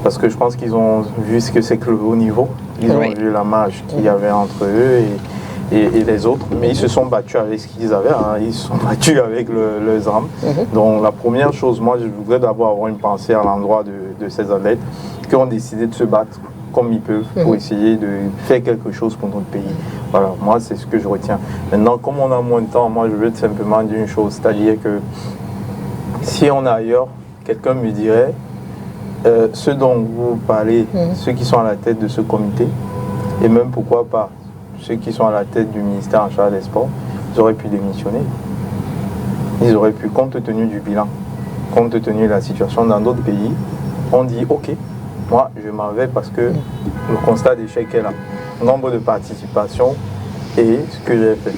parce que je pense qu'ils ont vu ce que c'est que le haut niveau, ils ont vu la marge qu'il y avait entre eux et les autres, mais ils se sont battus avec ce qu'ils avaient, ils se sont battus avec leurs armes. Donc la première chose, moi je voudrais d'abord avoir une pensée à l'endroit de ces athlètes qui ont décidé de se battre comme ils peuvent pour essayer de faire quelque chose pour notre pays. Voilà, moi c'est ce que je retiens. Maintenant, comme on a moins de temps, moi je veux simplement dire une chose, c'est-à-dire que si on est ailleurs, quelqu'un me dirait, ceux dont vous parlez, ceux qui sont à la tête de ce comité, et même pourquoi pas ceux qui sont à la tête du ministère en charge des sports, ils auraient pu démissionner. Ils auraient pu, compte tenu du bilan, compte tenu de la situation dans d'autres pays, on dit ok, moi je m'en vais parce que le constat d'échec est là. Nombre de participations et ce que j'ai fait.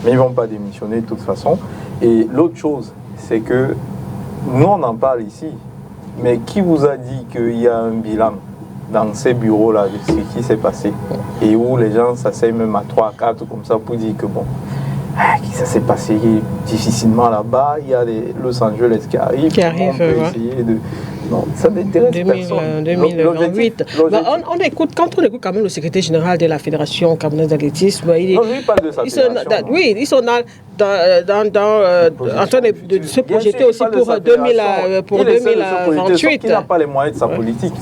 Mais ils ne vont pas démissionner de toute façon. Et l'autre chose, c'est que nous on en parle ici, mais qui vous a dit qu'il y a un bilan dans ces bureaux-là de ce qui s'est passé et où les gens s'asseyent même à 3 à 4 comme ça pour dire que bon, ça s'est passé difficilement là-bas, il y a les Los Angeles qui arrivent, on peut essayer de... Non, ça n'intéresse personne. 2028. On écoute, quand on écoute quand même le secrétaire général de la Fédération camerounaise d'athlétisme, non, lui parle de sa fédération. Oui, ils sont en train de se projeter aussi pour 2028. Il n'a pas les moyens de sa politique.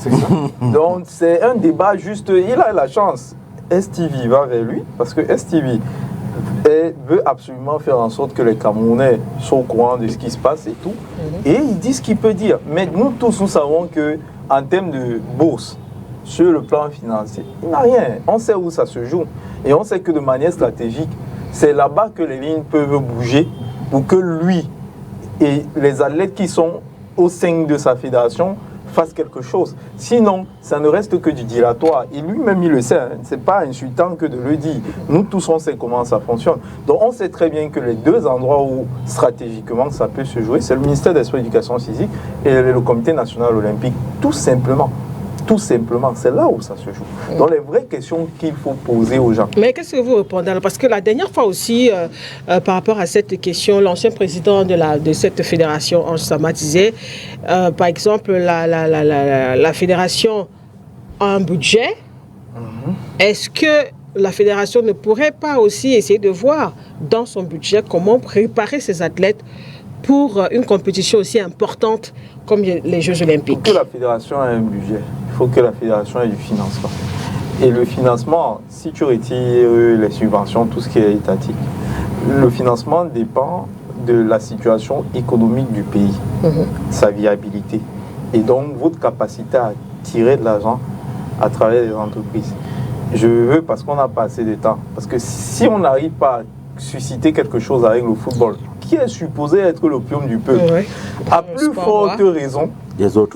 Donc c'est un débat juste, il a la chance. STV va vers lui, parce que STV veut absolument faire en sorte que les Camerounais soient au courant de ce qui se passe et tout. Et il dit ce qu'il peut dire. Mais nous tous, nous savons qu'en termes de bourse, sur le plan financier, il n'a rien. On sait où ça se joue. Et on sait que de manière stratégique, c'est là-bas que les lignes peuvent bouger pour que lui et les athlètes qui sont au sein de sa fédération fasse quelque chose. Sinon, ça ne reste que du dilatoire. Et lui-même, il le sait. Ce n'est pas insultant que de le dire. Nous tous, on sait comment ça fonctionne. Donc, on sait très bien que les deux endroits où, stratégiquement, ça peut se jouer, c'est le ministère des Sports et de l'Éducation physique et le Comité national olympique. Tout simplement. Tout simplement, c'est là où ça se joue. Donc les vraies questions qu'il faut poser aux gens. Mais qu'est-ce que vous répondez? Parce que la dernière fois aussi, par rapport à cette question, l'ancien président de cette fédération, Ange Sama, disait, par exemple, la fédération a un budget. Est-ce que la fédération ne pourrait pas aussi essayer de voir dans son budget comment préparer ses athlètes pour une compétition aussi importante comme les Jeux Olympiques? Pour que la fédération ait un budget, il faut que la fédération ait du financement. Et le financement, si tu retires les subventions, tout ce qui est étatique, le financement dépend de la situation économique du pays, sa viabilité. Et donc, votre capacité à tirer de l'argent à travers les entreprises. Je veux, parce qu'on n'a pas assez de temps, parce que si on n'arrive pas à susciter quelque chose avec le football, qui est supposé être l'opium du peuple, à plus forte raison,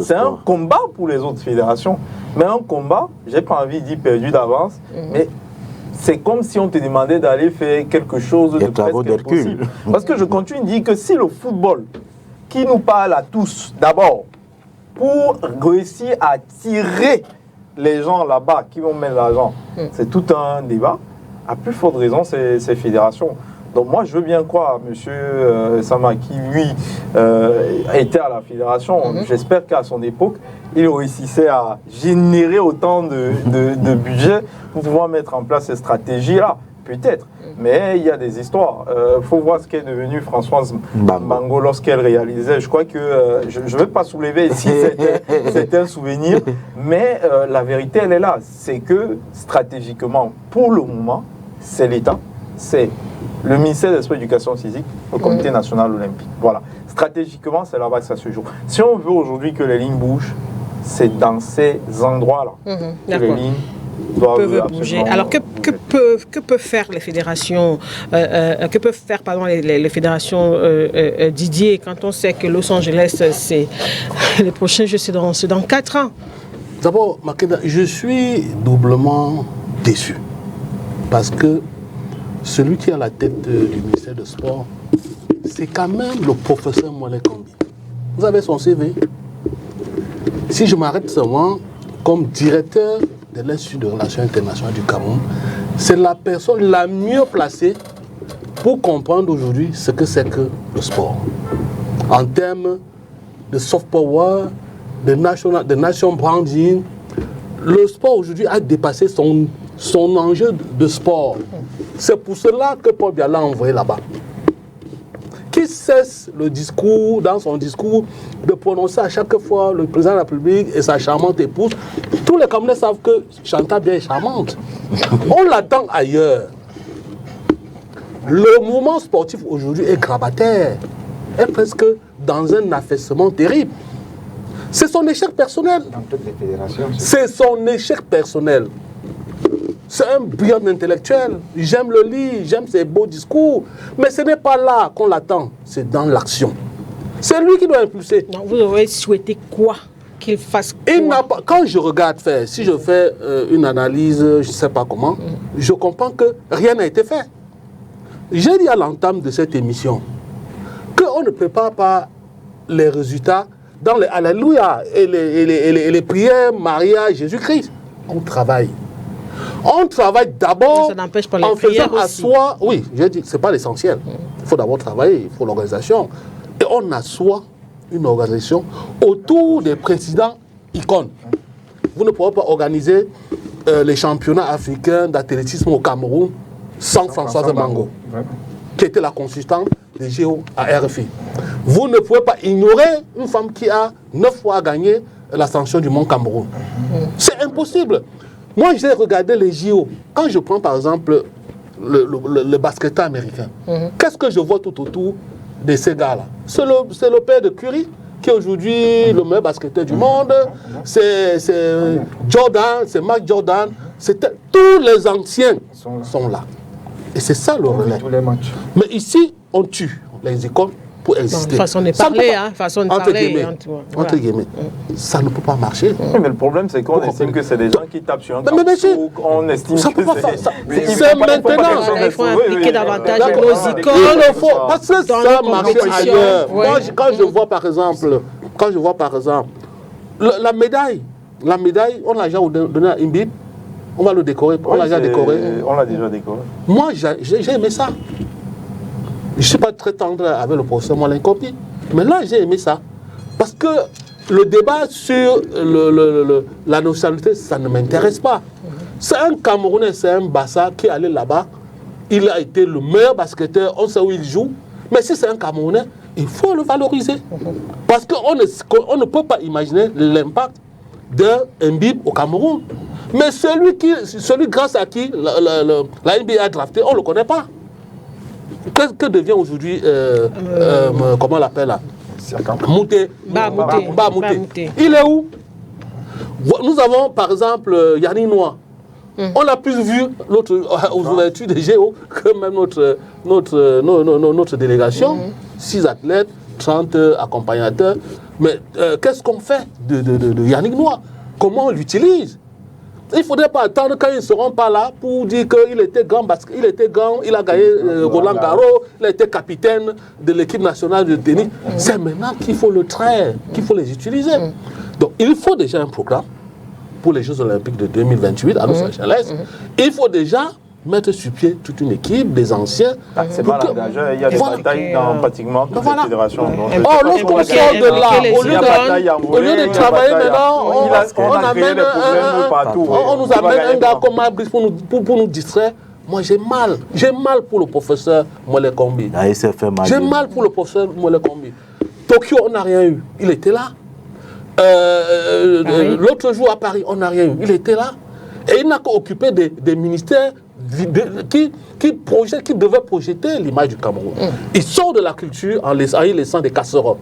c'est un combat pour les autres fédérations. Mais un combat, j'ai pas envie d'y perdu d'avance, mais c'est comme si on te demandait d'aller faire quelque chose de presque impossible. Parce que je continue de dire que si le football, qui nous parle à tous, d'abord, pour réussir à tirer les gens là-bas qui vont mettre l'argent, c'est tout un débat. à plus forte raison ces fédérations. Donc moi, je veux bien croire à M. Sama, qui lui était à la fédération. J'espère qu'à son époque, il réussissait à générer autant de budget pour pouvoir mettre en place ces stratégies-là. Peut-être. Mais il y a des histoires. Il faut voir ce qu'est devenu Françoise Bango lorsqu'elle réalisait. Je crois que je ne vais pas soulever ici, c'était un souvenir. Mais la vérité, elle est là. C'est que stratégiquement, pour le moment, c'est l'État, c'est le ministère de l'Esprit et de l'Éducation physique, le Comité national olympique. Voilà. Stratégiquement, c'est là-bas que ça se joue. Si on veut aujourd'hui que les lignes bougent, c'est dans ces endroits-là que les lignes doivent bouger. Alors que peuvent faire les fédérations, que peuvent faire les fédérations Didier, quand on sait que Los Angeles, c'est les prochains Jeux, c'est dans 4 ans. D'abord, Makeda, je suis doublement déçu parce que celui qui est à la tête du ministère du Sport, c'est quand même le professeur Moulay Kambi. Vous avez son CV. Si je m'arrête seulement comme directeur de l'Institut de Relations Internationales du Cameroun, c'est la personne la mieux placée pour comprendre aujourd'hui ce que c'est que le sport. En termes de soft power, de nation branding, le sport aujourd'hui a dépassé son enjeu de sport. C'est pour cela que Paul Biya l'a envoyé là-bas. Qui cesse dans son discours, de prononcer à chaque fois le président de la République et sa charmante épouse. Tous les Camerounais savent que Chantal Biya est charmante. On l'attend ailleurs. Le mouvement sportif aujourd'hui est grabataire, est presque dans un affaissement terrible. C'est son échec personnel. Dans toutes les fédérations. C'est son échec personnel. C'est un brillant intellectuel. J'aime le lire, j'aime ses beaux discours. Mais ce n'est pas là qu'on l'attend, c'est dans l'action. C'est lui qui doit impulser. Non, vous aurez souhaité quoi? Qu'il fasse quoi? Quand je regarde faire, si je fais une analyse, je ne sais pas comment, je comprends que rien n'a été fait. J'ai dit à l'entame de cette émission qu'on ne prépare pas les résultats dans les Alléluia et les prières Maria, Jésus-Christ. On travaille. On travaille d'abord en faisant asseoir. Oui, j'ai dit, ce n'est pas l'essentiel. Il faut d'abord travailler, il faut l'organisation. Et on assoit une organisation autour des présidents icônes. Vous ne pourrez pas organiser les championnats africains d'athlétisme au Cameroun sans Françoise Bango, qui était la consultante des JO à RFI. Vous ne pouvez pas ignorer une femme qui a 9 fois gagné la sanction du Mont Cameroun. C'est impossible. Moi, j'ai regardé les JO. Quand je prends par exemple le basketteur américain, qu'est-ce que je vois tout autour de ces gars-là? C'est le père de Curry, qui est aujourd'hui le meilleur basketteur du monde. C'est Jordan, c'est Mike Jordan. Tous les anciens sont là. Et c'est ça le relais. Mais ici, on tue les écoles pour exister. Façon de parler, façon de parler. Entre guillemets. Ça ne peut pas marcher. Mais le problème, c'est qu'on estime que c'est des gens qui tapent sur un camp. On estime ça que c'est maintenant. Il faut impliquer davantage nos icônes. Il faut, parce que ça marche ailleurs. Moi, quand je vois par exemple, la médaille, on l'a déjà donné à Imbib, on va le décorer. On l'a déjà décoré. Moi, j'ai aimé ça. Je ne suis pas très tendre avec le professeur Moulay Kambi, mais là, j'ai aimé ça. Parce que le débat sur la nationalité, ça ne m'intéresse pas. C'est un Camerounais, c'est un Bassa qui est allé là-bas. Il a été le meilleur basketteur, on sait où il joue. Mais si c'est un Camerounais, il faut le valoriser. Parce qu'on ne peut pas imaginer l'impact d'un Mbib au Cameroun. Mais celui grâce à qui la NBA a drafté, on ne le connaît pas. Que devient aujourd'hui, comment on l'appelle là, Mouté. Il est où? Nous avons par exemple Yannick Noah. On a plus vu aux ouvertures des Géo que même notre délégation. 6 athlètes, 30 accompagnateurs. Mais qu'est-ce qu'on fait de Yannick Noah? Comment on l'utilise? Il ne faudrait pas attendre quand ils ne seront pas là pour dire qu'il était grand, parce qu'il était grand, il a gagné Roland Garros, il a été capitaine de l'équipe nationale de tennis. C'est maintenant qu'il faut le traire, qu'il faut les utiliser. Donc il faut déjà un programme pour les Jeux Olympiques de 2028 à Los Angeles. Il faut déjà mettre sur pied toute une équipe, des anciens. C'est pas l'engageur, il y a des batailles dans pratiquement toutes les fédérations. Lorsqu'on sort de là, au lieu de travailler maintenant, on nous amène un gars comme Abris pour nous distraire. Moi, j'ai mal pour le professeur Molekombi. J'ai mal pour le professeur Molekombi. Tokyo, on n'a rien eu. Il était là. L'autre jour à Paris, on n'a rien eu. Il était là. Et il n'a qu'occupé des ministères qui devaient projeter l'image du Cameroun. Il sort de la culture en laissant des casseroles.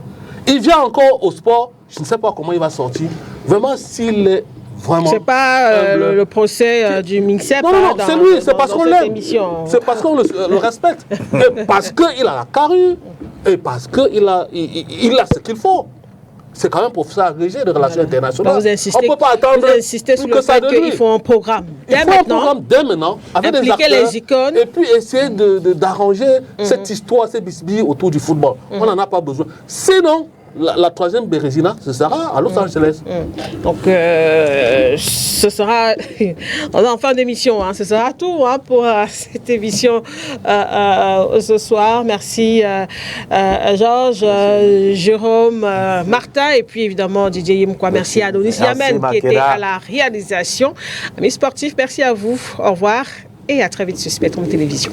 Il vient encore au sport. Je ne sais pas comment il va sortir. Vraiment, s'il est vraiment... C'est pas le procès du ministère. Non, c'est lui. C'est parce qu'on l'aime. C'est parce qu'on le respecte. Et parce qu'il a la carrure. Et parce qu'il a ce qu'il faut. C'est quand même professeur agrégé de relations internationales. Vous insistez, on ne peut pas attendre sur le fait qu'il faut un programme. Il faut un programme dès maintenant, avec des acteurs, les icônes. Et puis essayer d'arranger cette histoire, ces bisbilles autour du football. On n'en a pas besoin. Sinon, la troisième Bérésina, ce sera à Los Angeles. Donc, ce sera, on est en fin d'émission, ce sera tout pour cette émission ce soir. Merci Georges, Jérôme, Martin et puis évidemment Didier Yimkwa. Merci à Adonis Yamen qui était à la réalisation. Amis sportifs, merci à vous. Au revoir et à très vite sur Spectrum Télévision.